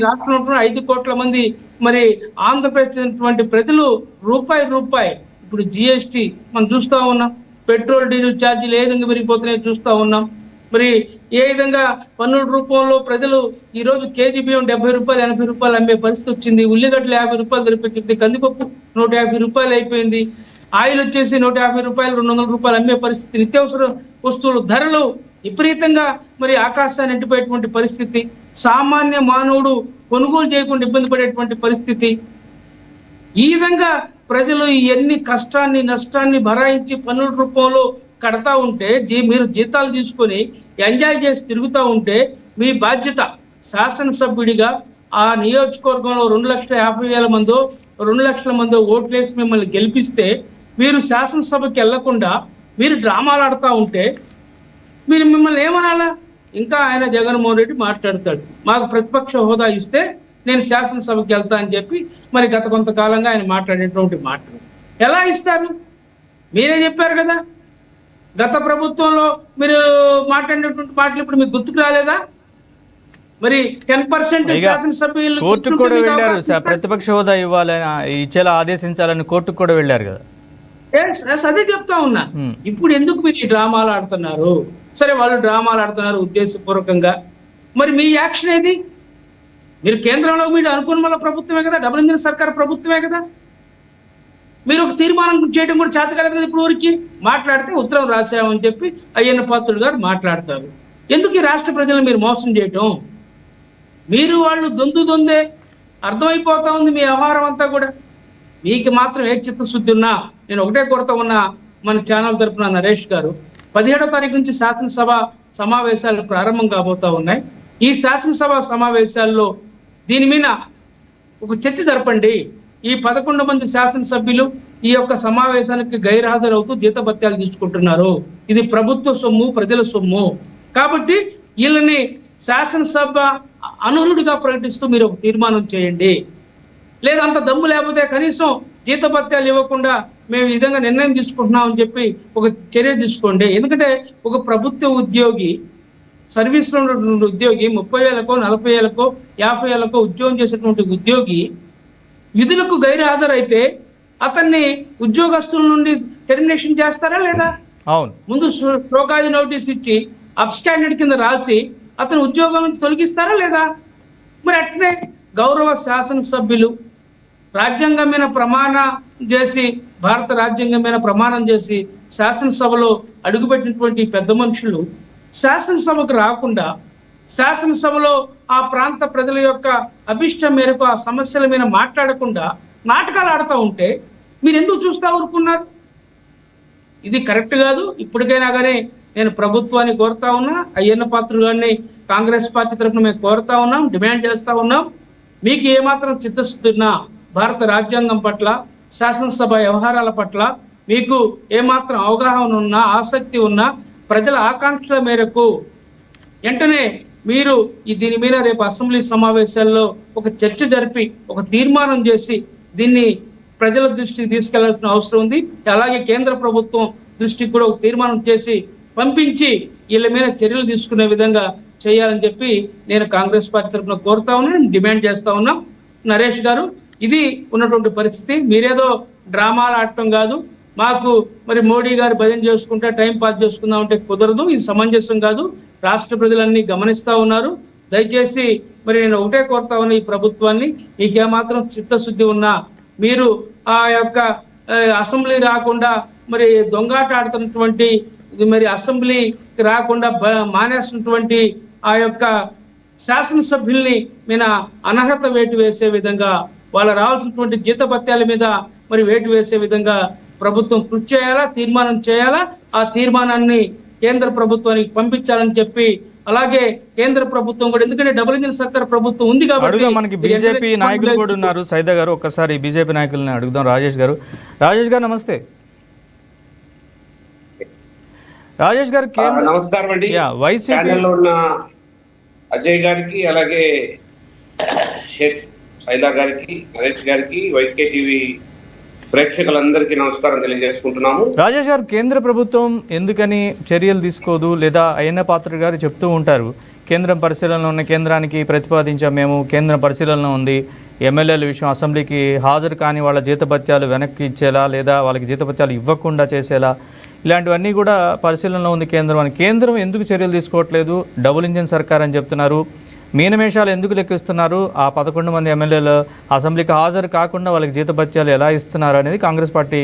రాష్ట్రంలో ఉన్న 5 కోట్ల మంది మరి ఆంధ్రప్రదేశ్ ప్రజలు రూపాయి ఇప్పుడు జిఎస్టి మనం చూస్తా ఉన్నాం. పెట్రోల్ డీజిల్ ఛార్జీలు ఏ విధంగా పెరిగిపోతున్నాయో చూస్తా ఉన్నాం. మరి ఏ విధంగా పన్నుల రూపంలో ప్రజలు ఈ రోజు కేజీ బియ్యం 70 రూపాయలు 80 రూపాయలు అమ్మే పరిస్థితి వచ్చింది. ఉల్లిగడ్డలు 50 రూపాయలు దొరికింది. కందిపప్పు 150 రూపాయలు అయిపోయింది. ఆయిల్ వచ్చేసి 150 రూపాయలు 200 రూపాయలు అమ్మే పరిస్థితి. నిత్యావసర వస్తువులు ధరలు విపరీతంగా మరి ఆకాశాన్ని అంటిపోయేటువంటి పరిస్థితి. సామాన్య మానవుడు కొనుగోలు చేయకుండా ఇబ్బంది పడేటువంటి పరిస్థితి. ఈ విధంగా ప్రజలు ఎన్ని కష్టాన్ని నష్టాన్ని భరాయించి పన్నుల రూపంలో కడతా ఉంటే మీరు జీతాలు తీసుకొని ఎంజాయ్ చేసి తిరుగుతూ ఉంటే మీ బాధ్యత శాసనసభ్యుడిగా ఆ నియోజకవర్గంలో 2,50,000 మందో 2 లక్షల మందో ఓట్లేసి మిమ్మల్ని గెలిపిస్తే మీరు శాసనసభకి వెళ్లకుండా మీరు డ్రామాలు ఆడుతూ ఉంటే మీరు మిమ్మల్ని ఏమనాలా? ఇంకా ఆయన జగన్మోహన్ రెడ్డి మాట్లాడతాడు, మాకు ప్రతిపక్ష హోదా ఇస్తే నేను శాసనసభకి వెళ్తా అని చెప్పి మరి గత కొంతకాలంగా ఆయన మాట్లాడేటువంటి మాటలు ఎలా ఇస్తారు? మీరే చెప్పారు కదా, గత ప్రభుత్వంలో మీరు మాట్లాడినటువంటి మాటలు ఇప్పుడు మీకు గుర్తుకు రాలేదా? మరి 10% శాసనసభ్యులు కోర్టుకు కూడా వెళ్ళారు. ప్రతిపక్ష హోదా ఇవ్వాలని ఇచ్చేలా ఆదేశించాలని కోర్టుకు కూడా వెళ్ళారు కదా. అదే చెప్తా ఉన్నా. ఇప్పుడు ఎందుకు మీరు ఈ డ్రామాలు ఆడుతున్నారు? సరే, వాళ్ళు డ్రామాలు ఆడుతున్నారు ఉద్దేశపూర్వకంగా. మరి మీ యాక్షన్ ఏది? మీరు కేంద్రంలో మీరు అనుకున్న వల్ల ప్రభుత్వమే కదా, డబుల్ ఇంజిన్ సర్కార్ ప్రభుత్వమే కదా. మీరు ఒక తీర్మానం చేయడం కూడా చేత కలదు కదా. ఇప్పుడు ఊరికి మాట్లాడితే ఉత్తరం రాసామని చెప్పి అయ్యన్న పాత్రుడు గారు మాట్లాడతారు. ఎందుకు ఈ రాష్ట్ర ప్రజలను మీరు మోసం చేయటం? మీరు వాళ్ళు దొందే అర్థమైపోతా ఉంది మీ వ్యవహారం అంతా కూడా. మీకు మాత్రం ఏ చిత్తశుద్ధి ఉన్నా నేను ఒకటే కొరత ఉన్నా మన ఛానల్ తరఫున నరేష్ గారు 17వ తారీఖు నుంచి శాసనసభ సమావేశాలు ప్రారంభం కాబోతా ఉన్నాయి. ఈ శాసనసభ సమావేశాల్లో దీని మీద ఒక చర్చ జరపండి. ఈ 11 మంది శాసనసభ్యులు ఈ యొక్క సమావేశానికి గైర్హాజరవుతూ జీతభత్యాలు తీసుకుంటున్నారు. ఇది ప్రభుత్వ సొమ్ము, ప్రజల సొమ్ము. కాబట్టి వీళ్ళని శాసనసభ అనర్హుడిగా ప్రకటిస్తూ మీరు ఒక తీర్మానం చేయండి. లేదా అంత దమ్ము లేకపోతే కనీసం జీతభత్యాలు ఇవ్వకుండా మేము ఈ విధంగా నిర్ణయం తీసుకుంటున్నాం అని చెప్పి ఒక చర్య తీసుకోండి. ఎందుకంటే ఒక ప్రభుత్వ ఉద్యోగి, సర్వీస్లో ఉన్నటువంటి ఉద్యోగి 30,000కో 40,000కో 50,000కో ఉద్యోగం చేసేటువంటి ఉద్యోగి విధులకు గైర్హాజరైతే అతన్ని ఉద్యోగస్తుల నుండి టెర్మినేషన్ చేస్తారా లేదా? అవును. ముందు షోకాజ్ నోటీస్ ఇచ్చి అబ్స్టాండర్డ్ కింద రాసి అతను ఉద్యోగం నుంచి తొలగిస్తారా లేదా? మరి అట్లే గౌరవ శాసనసభ్యులు రాజ్యాంగం మీద ప్రమాణం చేసి, భారత రాజ్యాంగం మీద ప్రమాణం చేసి శాసనసభలో అడుగుపెట్టినటువంటి పెద్ద మనుషులు శాసనసభకు రాకుండా శాసనసభలో ఆ ప్రాంత ప్రజల యొక్క అభిష్టం మేరకు ఆ సమస్యల మీద మాట్లాడకుండా నాటకాలు ఆడుతూ ఉంటే మీరు ఎందుకు చూస్తా ఊరుకున్నారు? ఇది కరెక్ట్ కాదు. ఇప్పటికైనా కానీ నేను ప్రభుత్వాన్ని కోరుతా ఉన్నా, అయ్యన్న పాత్రుడు గారిని కాంగ్రెస్ పార్టీ తరఫున మేము కోరుతా ఉన్నాం, డిమాండ్ చేస్తా ఉన్నాం. మీకు ఏమాత్రం చిత్తశుద్ధి ఉన్నా, భారత రాజ్యాంగం పట్ల, శాసనసభ వ్యవహారాల పట్ల మీకు ఏమాత్రం అవగాహన ఉన్నా, ఆసక్తి ఉన్నా, ప్రజల ఆకాంక్షల మేరకు వెంటనే మీరు దీని మీద రేపు అసెంబ్లీ సమావేశాల్లో ఒక చర్చ జరిపి ఒక తీర్మానం చేసి దీన్ని ప్రజల దృష్టికి తీసుకెళ్లాల్సిన అవసరం ఉంది. అలాగే కేంద్ర ప్రభుత్వం దృష్టికి కూడా ఒక తీర్మానం చేసి పంపించి వీళ్ళ మీద చర్యలు తీసుకునే విధంగా చేయాలని చెప్పి నేను కాంగ్రెస్ పార్టీ తరఫున కోరుతా ఉన్నాను, డిమాండ్ చేస్తా ఉన్నాం. నరేష్ గారు, ఇది ఉన్నటువంటి పరిస్థితి. మీరేదో డ్రామాలు ఆడటం కాదు, మాకు మరి మోడీ గారు భజన చేసుకుంటే టైం పాస్ చేసుకుందాం అంటే కుదరదు. ఇది సమంజసం కాదు. రాష్ట్ర ప్రజలన్నీ గమనిస్తా ఉన్నారు. దయచేసి మరి నేను ఒకటే కోరుతా ఉన్నా ఈ ప్రభుత్వాన్ని, మీకేమాత్రం చిత్తశుద్ధి ఉన్నా మీరు ఆ యొక్క అసెంబ్లీ రాకుండా మరి దొంగాట ఆడుతున్నటువంటి మరి అసెంబ్లీకి రాకుండా మానేసినటువంటి ఆ యొక్క శాసనసభ్యుల్ని మీద అనర్హత వేటు వేసే విధంగా, వాళ్ళ రావాల్సినటువంటి జీతభత్యాల మీద మరి వేటు వేసే విధంగా ప్రభుత్వం కృషి చేయాలా, తీర్మానం చేయాలా. ఆ తీర్మానాన్ని కేంద్ర ప్రభుత్వానికి పంపించాలని చెప్పి అలాగే కేంద్ర ప్రభుత్వం కూడా, ఎందుకంటే డబుల్ ఇంజిన్ సర్కార్ ప్రభుత్వం ఉంది కాబట్టి అడుగుదాం. మనకి బీజేపీ నాయకులు కూడా ఉన్నారు సైదా గారు, ఒక్కసారి బీజేపీ నాయకులని అడుగుదాం. రాజేష్ గారు నమస్తే. రాజేష్ గారు నమస్కారం అండి. వైసీపీ ఉన్న అజయ్ గారికి, అలాగే షేక్ సైదా గారికి, నరేష్ గారికి, వైకే టీవీ ప్రేక్షకులందరికీ నమస్కారం తెలియజేసుకుంటున్నాము. రాజేష్ గారు, కేంద్ర ప్రభుత్వం ఎందుకని చర్యలు తీసుకోదు? లేదా అయ్యన్న పాత్ర గారు చెప్తూ ఉంటారు, కేంద్రం పరిశీలనలో ఉన్న, కేంద్రానికి ప్రతిపాదించాం మేము, కేంద్రం పరిశీలనలో ఉంది, ఎమ్మెల్యేల విషయం అసెంబ్లీకి హాజరు కాని వాళ్ళ జీతభత్యాలు వెనక్కి ఇచ్చేలా లేదా వాళ్ళకి జీతభత్యాలు ఇవ్వకుండా చేసేలా ఇలాంటివన్నీ కూడా పరిశీలనలో ఉంది కేంద్రం అని. కేంద్రం ఎందుకు చర్యలు తీసుకోవట్లేదు? డబుల్ ఇంజిన్ సర్కార్ అని చెప్తున్నారు. మీనమేషాలు ఎందుకు లెక్కిస్తున్నారు? ఆ 11 మంది ఎమ్మెల్యేలు అసెంబ్లీకి హాజరు కాకుండా వాళ్ళకి జీతభత్యాలు ఎలా ఇస్తున్నారు అనేది కాంగ్రెస్ పార్టీ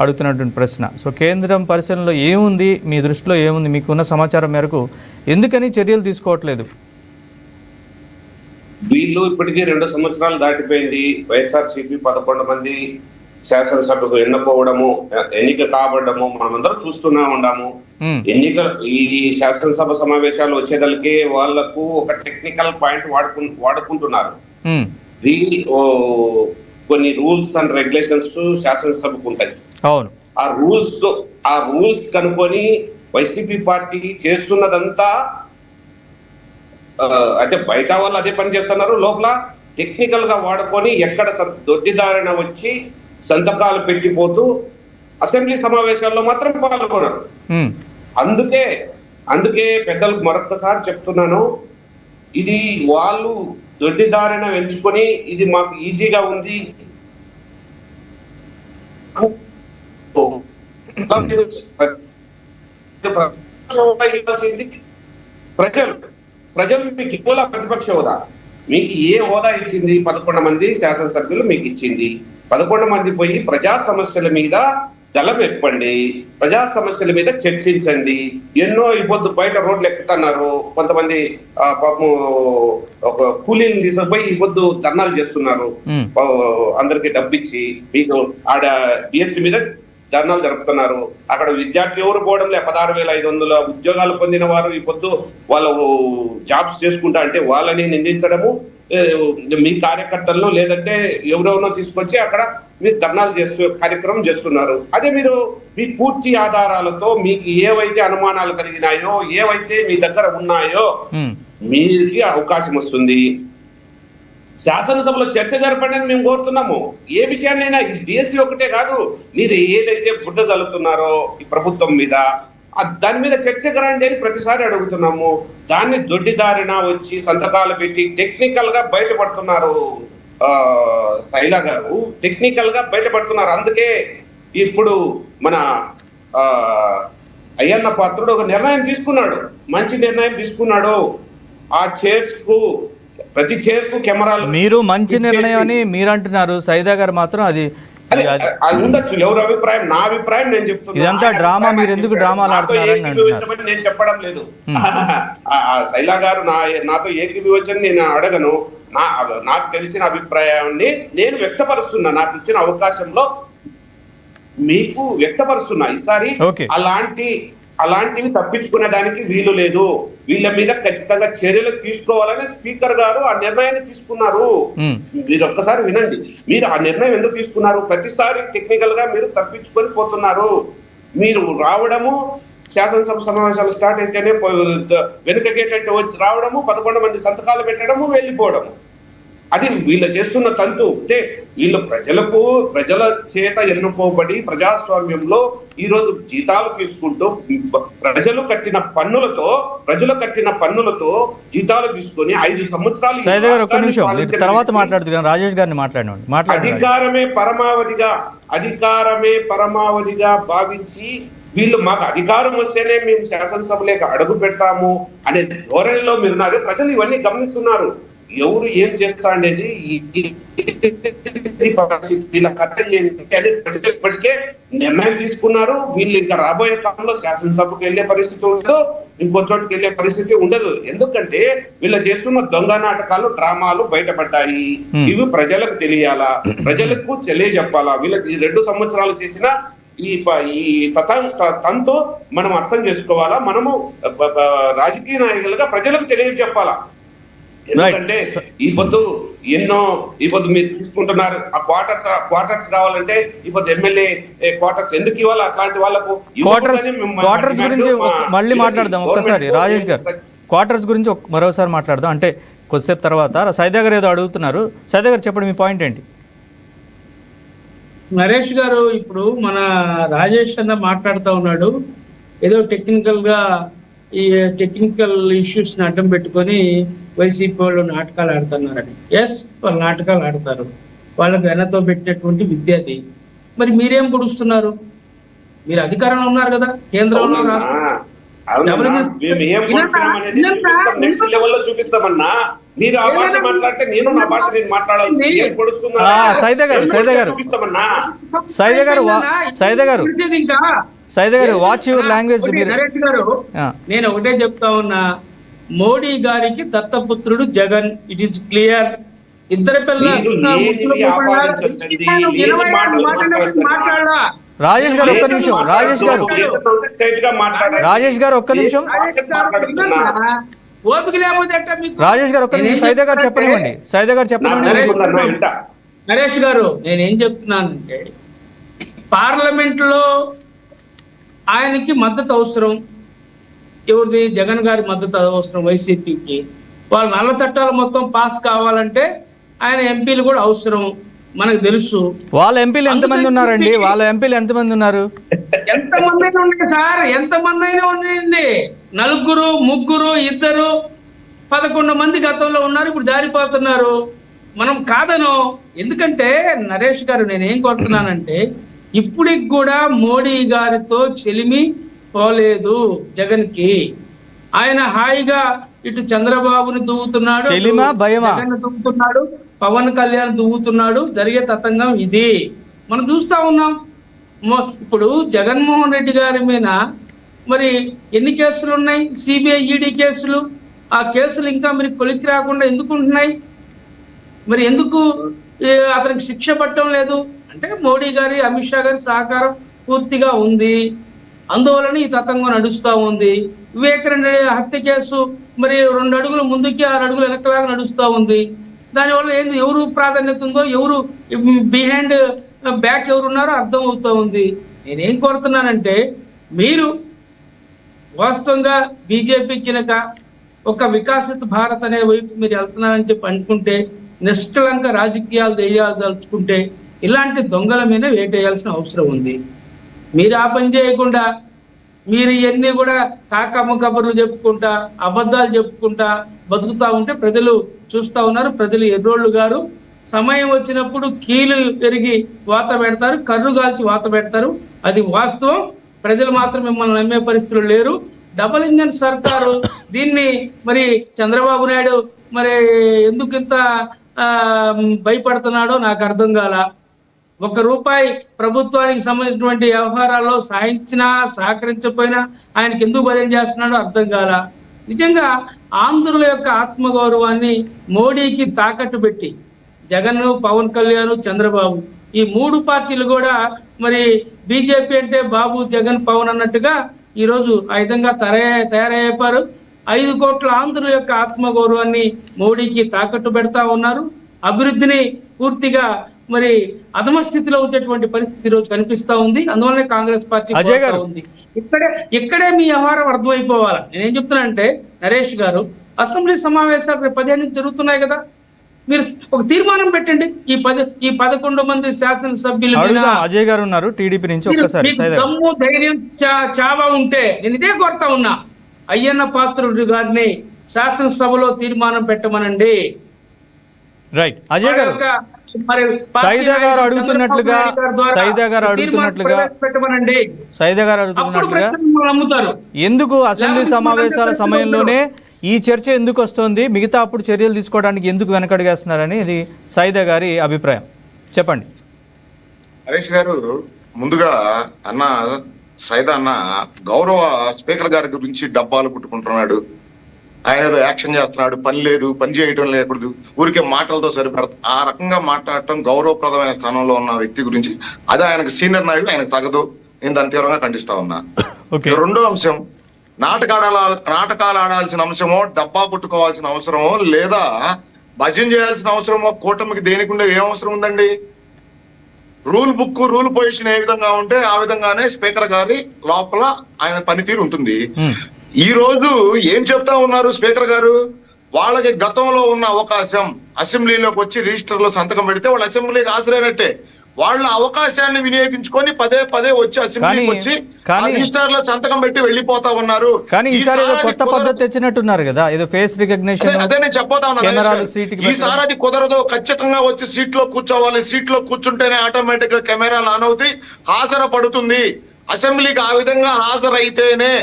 అడుగుతున్నటువంటి ప్రశ్న. సో కేంద్రం పరిశీలనలో ఏముంది, మీ దృష్టిలో ఏముంది, మీకున్న సమాచారం మేరకు ఎందుకని చర్యలు తీసుకోవట్లేదు? వీళ్ళు ఇప్పటికీ 2 సంవత్సరాలు దాటిపోయింది. వైఎస్ఆర్సీపీ 11 మంది శాసనసభకు ఎన్నుకోవడము, ఎన్నిక కాబడము మనమందరం చూస్తూనే ఉన్నాము. ఈ శాసనసభ సమావేశాలు వచ్చేదలికే వాళ్లకు ఒక టెక్నికల్ పాయింట్ వాడుకుంటున్నారు. కొన్ని రూల్స్ అండ్ రెగ్యులేషన్స్ శాసనసభకు ఉంటాయి. అవును, ఆ రూల్స్ కనుకొని వైసీపీ పార్టీ చేస్తున్నదంతా అంటే బయట వాళ్ళు అదే పని చేస్తున్నారు, లోపల టెక్నికల్ గా వాడుకొని ఎక్కడ దొడ్డిదారిన వచ్చి సంతకాలు పెట్టిపోతూ అసెంబ్లీ సమావేశాల్లో మాత్రం పాల్గొనరు. అందుకే పెద్దలకు మరొకసారి చెప్తున్నాను, ఇది వాళ్ళు దొడ్డిదారిన ఎంచుకొని ఇది మాకు ఈజీగా ఉంది ప్రజలు మీకు ఇవ్వాల ప్రతిపక్ష హోదా. మీకు ఏ హోదా ఇచ్చింది? 11 మంది శాసనసభ్యులు మీకు ఇచ్చింది. 11 మంది పోయి ప్రజా సమస్యల మీద దళం ఎప్పండి, ప్రజా సమస్యల మీద చర్చించండి. ఎన్నో ఇబ్బంది బయట రోడ్లు ఎక్కుతున్నారు, కొంతమంది పాపం ఒక కూలీని తీసుకుపోయి ఇబ్బంది ధర్నాలు చేస్తున్నారు, అందరికి డబ్బిచ్చి. మీకు ఆడ డిఎస్సి మీద ధర్నాలు జరుపుతున్నారు. అక్కడ విద్యార్థి ఎవరు పోవడం లే, 16,500 ఉద్యోగాలు పొందిన వారు ఈ పొద్దు వాళ్ళు జాబ్స్ చేసుకుంటా అంటే వాళ్ళని నిందించడము, మీ కార్యకర్తలను లేదంటే ఎవరెవరో తీసుకొచ్చి అక్కడ మీరు ధర్నాలు కార్యక్రమం చేస్తున్నారు. అదే మీరు మీ పూర్తి ఆధారాలతో మీకు ఏవైతే అనుమానాలు కలిగినాయో, ఏవైతే మీ దగ్గర ఉన్నాయో మీకు అవకాశం వస్తుంది. శాసనసభలో చర్చ జరపండి అని మేము కోరుతున్నాము. ఏ విషయాన్నైనా, ఇది డిఎస్సీ ఒకటే కాదు, మీరు ఏదైతే బుడ్డ చల్లుతున్నారో ఈ ప్రభుత్వం మీద దాని మీద చర్చకు రండి అని ప్రతిసారి అడుగుతున్నాము. దాన్ని దొడ్డిదారిన వచ్చి సంతకాలు పెట్టి టెక్నికల్ గా బయటపడుతున్నారు. శైలా గారు టెక్నికల్ గా బయటపడుతున్నారు. అందుకే ఇప్పుడు మన అయ్యన్న పాత్రుడు ఒక నిర్ణయం తీసుకున్నాడు, మంచి నిర్ణయం తీసుకున్నాడు. ఆ చైర్స్ కు, ప్రతి చైర్ కు కెమెరాలు. మీరు మంచి నిర్ణయం అని మీరు అంటున్నారు, సైదా గారు మాత్రం అది ఉండొచ్చు, ఎవరి అభిప్రాయం. నా అభిప్రాయం నేను చెప్తున్నాను. ఇదంతా డ్రామా, మీరు ఎందుకు డ్రామాలు ఆడుతున్నారని నేను చెప్పడం లేదు. శైలా గారు నాతో ఏకీభవించని నేను అడగను. నాకు తెలిసిన అభిప్రాయాన్ని నేను వ్యక్తపరుస్తున్నా, నాకు ఇచ్చిన అవకాశంలో మీకు వ్యక్తపరుస్తున్నా. ఈసారి అలాంటివి తప్పించుకునేదానికి వీలు లేదు. వీళ్ళ మీద ఖచ్చితంగా చర్యలు తీసుకోవాలని స్పీకర్ గారు ఆ నిర్ణయాన్ని తీసుకున్నారు. మీరు ఒక్కసారి వినండి, మీరు ఆ నిర్ణయం ఎందుకు తీసుకున్నారు? ప్రతిసారి టెక్నికల్ గా మీరు తప్పించుకొని పోతున్నారు. మీరు రావడము, శాసనసభ సమావేశాలు స్టార్ట్ అయితేనే వెనుక గేట్ అంటే వచ్చి రావడము, 11 మంది సంతకాలు పెట్టడము, వెళ్ళిపోవడము. అది వీళ్ళు చేస్తున్న తంతు. అంటే వీళ్ళు ప్రజల చేత ఎన్నుకోబడి ప్రజాస్వామ్యంలో ఈ రోజు జీతాలు తీసుకుంటూ ప్రజలు కట్టిన పన్నులతో జీతాలు తీసుకొని 5 సంవత్సరాలు తర్వాత మాట్లాడుతున్నాను. రాజేష్ గారిని మాట్లాడండి. అధికారమే పరమావధిగా భావించి వీళ్ళు మాకు అధికారం వస్తేనే మేము శాసనసభలోకి అడుగు పెడతాము అనే ధోరణిలో మీరున్నారు. ప్రజలు ఇవన్నీ గమనిస్తున్నారు. ఎవరు ఏం చేస్తా అనేది వీళ్ళ కథ ఏంటి అని ప్రజలు ఇప్పటికే నిర్ణయం తీసుకున్నారు. వీళ్ళు ఇంకా రాబోయే కాలంలో శాసనసభకు వెళ్లే పరిస్థితి ఉండదు, ఇంకో చోటుకి వెళ్లే పరిస్థితి ఉండదు. ఎందుకంటే వీళ్ళు చేస్తున్న దొంగ నాటకాలు, డ్రామాలు బయటపడ్డాయి. ఇవి ప్రజలకు తెలియాలా, ప్రజలకు తెలియజెప్పాలా. వీళ్ళకి 2 సంవత్సరాలు చేసిన ఈ తంతు మనం అర్థం చేసుకోవాలా. మనము రాజకీయ నాయకులుగా ప్రజలకు తెలియజెప్పాలా. ఎందుకంటే ఈ పొద్దు మీరు తీసుకుంటున్నారు ఆ క్వార్టర్స్ కావాలంటే ఈ పొద్దు ఎమ్మెల్యే క్వార్టర్స్ ఎందుకు ఇవ్వాలి అట్లాంటి వాళ్ళకు? క్వార్టర్స్ గురించి మళ్ళీ మాట్లాడదాం ఒక్కసారి. రాజేష్ గారు, క్వార్టర్స్ గురించి మరోసారి మాట్లాడదాం. అంటే కొద్దిసేపు తర్వాత సైదా గారు ఏదో అడుగుతున్నారు. సైదా గారు చెప్పండి, మీ పాయింట్ ఏంటి? నరేష్ గారు, ఇప్పుడు మన రాజేష్ అన్న మాట్లాడుతూ ఉన్నాడు, ఏదో ఈ టెక్నికల్ ఇష్యూస్ ని అడ్డం పెట్టుకొని వైసీపీ వాళ్ళు నాటకాలు ఆడుతున్నారని. ఎస్, వాళ్ళు నాటకాలు ఆడతారు, వాళ్ళకు వెనతో పెట్టినటువంటి విద్యార్థి. మరి మీరేం పొడుస్తున్నారు? మీరు అధికారంలో ఉన్నారు కదా, కేంద్రంలో, చూపిస్తామన్నా. మీరు ఆ భాష మాట్లాడితే నేను నా భాష నేను మాట్లాడాలి. సైదా గారు వాచ్ యువర్ లాంగ్వేజ్. నేను ఒకటే చెప్తా ఉన్నా, మోడీ గారికి దత్తపుత్రుడు జగన్, ఇట్ ఈస్ క్లియర్. ఇద్దరు రాజేష్ గారు ఒక్క నిమిషం. రాజేష్ గారు ఒక్క నిమిషం. ఓపిక లేకపోతే రాజేష్ గారు ఒక్క నిమిషం. సైదా గారు చెప్పనివ్వండి. సైదా గారు చెప్పనివ్వండి. నరేష్ గారు, నేనేం చెప్తున్నానంటే, పార్లమెంట్ లో ఆయనకి మద్దతు అవసరం. ఎవరిది? జగన్ గారి మద్దతు అవసరం వైసీపీకి. వాళ్ళ నల్ల చట్టాలు మొత్తం పాస్ కావాలంటే ఆయన ఎంపీలు కూడా అవసరం, మనకు తెలుసు. వాళ్ళ ఎంపీలు ఎంతమంది ఉన్నారండి? వాళ్ళ ఎంపీలు ఎంతమంది ఉన్నారు? ఎంతమంది అయినా ఉన్నాయి సార్, ఎంతమంది అయినా ఉన్నాయండి. 4, 3, 2, 11 మంది గతంలో ఉన్నారు, ఇప్పుడు జారిపోతున్నారు. మనం కాదను. ఎందుకంటే నరేష్ గారు, నేనేం కోరుతున్నానంటే, ఇప్పటికి కూడా మోడీ గారితో చెలిమి పోలేదు జగన్ కి. ఆయన హాయిగా ఇటు చంద్రబాబుని దువ్వుతున్నాడు, జగన్ దువ్వుతున్నాడు, పవన్ కళ్యాణ్ దువ్వుతున్నాడు. జరిగే తతంగం ఇది మనం చూస్తా ఉన్నాం. ఇప్పుడు జగన్మోహన్ రెడ్డి గారి మీద మరి ఎన్ని కేసులు ఉన్నాయి? సిబిఐ, ఈడీ కేసులు. ఆ కేసులు ఇంకా మరి కొలిక్కి రాకుండా ఎందుకు ఉంటున్నాయి? మరి ఎందుకు అతనికి శిక్ష పట్టడం లేదు? అంటే మోడీ గారి, అమిత్ షా గారి సహకారం పూర్తిగా ఉంది, అందువలన ఈ తతంగం నడుస్తూ ఉంది. వివేకానంద హత్య కేసు మరి 2 అడుగులు ముందుకి 6 అడుగులు వెనకలాగా నడుస్తూ ఉంది. దానివల్ల ఏంది, ఎవరు ప్రాధాన్యత ఉందో, ఎవరు బిహైండ్ బ్యాక్ ఎవరు ఉన్నారో అర్థం అవుతూ ఉంది. నేనేం కోరుతున్నానంటే, మీరు వాస్తవంగా బీజేపీ కినక ఒక వికసిత భారత్ అనే వైపు మీరు వెళ్తున్నారని చెప్పి అనుకుంటే, నిష్కలంక రాజకీయాలు వేయాల్చుకుంటే ఇలాంటి దొంగల మీద వేటేయాల్సిన అవసరం ఉంది. మీరు ఆ పని చేయకుండా మీరు ఇవన్నీ కూడా కాకమ్మ కబుర్లు చెప్పుకుంటా, అబద్ధాలు చెప్పుకుంటా బతుకుతా ఉంటే ప్రజలు చూస్తా ఉన్నారు. ప్రజలు ఎర్రోళ్ళు గారు. సమయం వచ్చినప్పుడు కీలు పెరిగి వాత పెడతారు, కర్రు కాల్చి వాత పెడతారు. అది వాస్తవం. ప్రజలు మాత్రం మిమ్మల్ని నమ్మే పరిస్థితులు లేరు. డబుల్ ఇంజన్ సర్కారు దీన్ని మరి చంద్రబాబు నాయుడు మరి ఎందుకు ఇంత భయపడుతున్నాడో నాకు అర్థం కాల. ₹1 ప్రభుత్వానికి సంబంధించినటువంటి వ్యవహారాల్లో సాయించినా సహకరించకపోయినా ఆయనకి ఎందుకు బదిలీ చేస్తున్నాడో అర్థం కాల. నిజంగా ఆంధ్రుల యొక్క ఆత్మగౌరవాన్ని మోడీకి తాకట్టు పెట్టి జగన్, పవన్ కళ్యాణ్, చంద్రబాబు ఈ 3 పార్టీలు కూడా మరి బీజేపీ అంటే బాబు, జగన్, పవన్ అన్నట్టుగా ఈరోజు ఆ విధంగా తయారయ్యారు. 5 కోట్ల ఆంధ్రుల యొక్క ఆత్మగౌరవాన్ని మోడీకి తాకట్టు పెడతా ఉన్నారు. అభివృద్ధిని పూర్తిగా మరి అధమ స్థితిలో వచ్చేటువంటి పరిస్థితి ఈరోజు కనిపిస్తా ఉంది. అందువల్లనే కాంగ్రెస్ పార్టీ ఉంది. ఇక్కడే మీ వ్యవహారం అర్థమైపోవాలి. నేనేం చెప్తున్నానంటే, నరేష్ గారు, అసెంబ్లీ సమావేశాలు 15 నుంచి జరుగుతున్నాయి కదా, మీరు ఒక తీర్మానం పెట్టండి. ఈ 11 మంది శాసనసభ్యులు అజయ్ గారు ఉన్నారు టీడీపీ నుంచి. ఒక్కసారి దమ్ము, ధైర్యం, చావా ఉంటే నేను ఇదే కోరుతా ఉన్నా, అయ్యన్న పాత్రుడు గారిని శాసనసభలో తీర్మానం పెట్టమనండి. రైట్. అజయ్ గారు, సైదా గారు అడుగుతున్నట్లుగా ఎందుకు అసెంబ్లీ సమావేశాల సమయంలోనే ఈ చర్చ ఎందుకు వస్తుంది, మిగతా అప్పుడు చర్యలు తీసుకోవడానికి ఎందుకు వెనకడుగేస్తున్నారని ఇది సైదా గారి అభిప్రాయం. చెప్పండి. హరీష్ గారు, ముందుగా సైదా అన్న గౌరవ స్పీకర్ గారి గురించి డబ్బాలు పుట్టుకుంటున్నాడు. ఆయన ఏదో యాక్షన్ చేస్తున్నాడు, పని లేదు, పని చేయటం లేకూడదు, ఊరికే మాటలతో సరిపెడతా. ఆ రకంగా మాట్లాడటం గౌరవప్రదమైన స్థానంలో ఉన్న వ్యక్తి గురించి, అదే ఆయనకు సీనియర్ నాయకుడు, ఆయనకు తగదు. నేను దాన్ని తీవ్రంగా ఖండిస్తా ఉన్నా. ఓకే. రెండో అంశం, నాటకాలు ఆడాల్సిన అంశమో, డబ్బా కొట్టుకోవాల్సిన అవసరమో, లేదా భజన చేయాల్సిన అవసరమో కూటమికి దేనికి ఉండే ఏం అవసరం ఉందండి? రూల్ బుక్, రూల్ పొజిషన్ ఏ విధంగా ఉంటే ఆ విధంగానే స్పీకర్ గారి లోపల ఆయన పనితీరు ఉంటుంది. ఈ రోజు ఏం చెప్తా ఉన్నారు స్పీకర్ గారు? వాళ్ళకి గతంలో ఉన్న అవకాశం, అసెంబ్లీలోకి వచ్చి రిజిస్టర్ లో సంతకం పెడితే వాళ్ళు అసెంబ్లీకి హాజరైనట్టే. వాళ్ళ అవకాశాన్ని వినియోగించుకొని పదే పదే వచ్చి అసెంబ్లీకి వచ్చి రిజిస్టర్ లో సంతకం పెట్టి వెళ్ళిపోతా ఉన్నారు. కానీ ఈసారి ఏదో కొత్త పద్ధతి తెచ్చినట్టున్నారు కదా, ఏదో ఫేస్ రికగ్నిషన్. అదే నేను చెప్పబోతా ఉన్నాను. ఈసారి అది కుదరదు. ఖచ్చితంగా వచ్చి సీట్ లో కూర్చోవాలి. సీట్ లో కూర్చుంటేనే ఆటోమేటిక్ గా కెమెరాలు ఆన్ అవుతాయి, హాజరపడుతుంది. అసెంబ్లీకి ఆ విధంగా హాజరైతేనే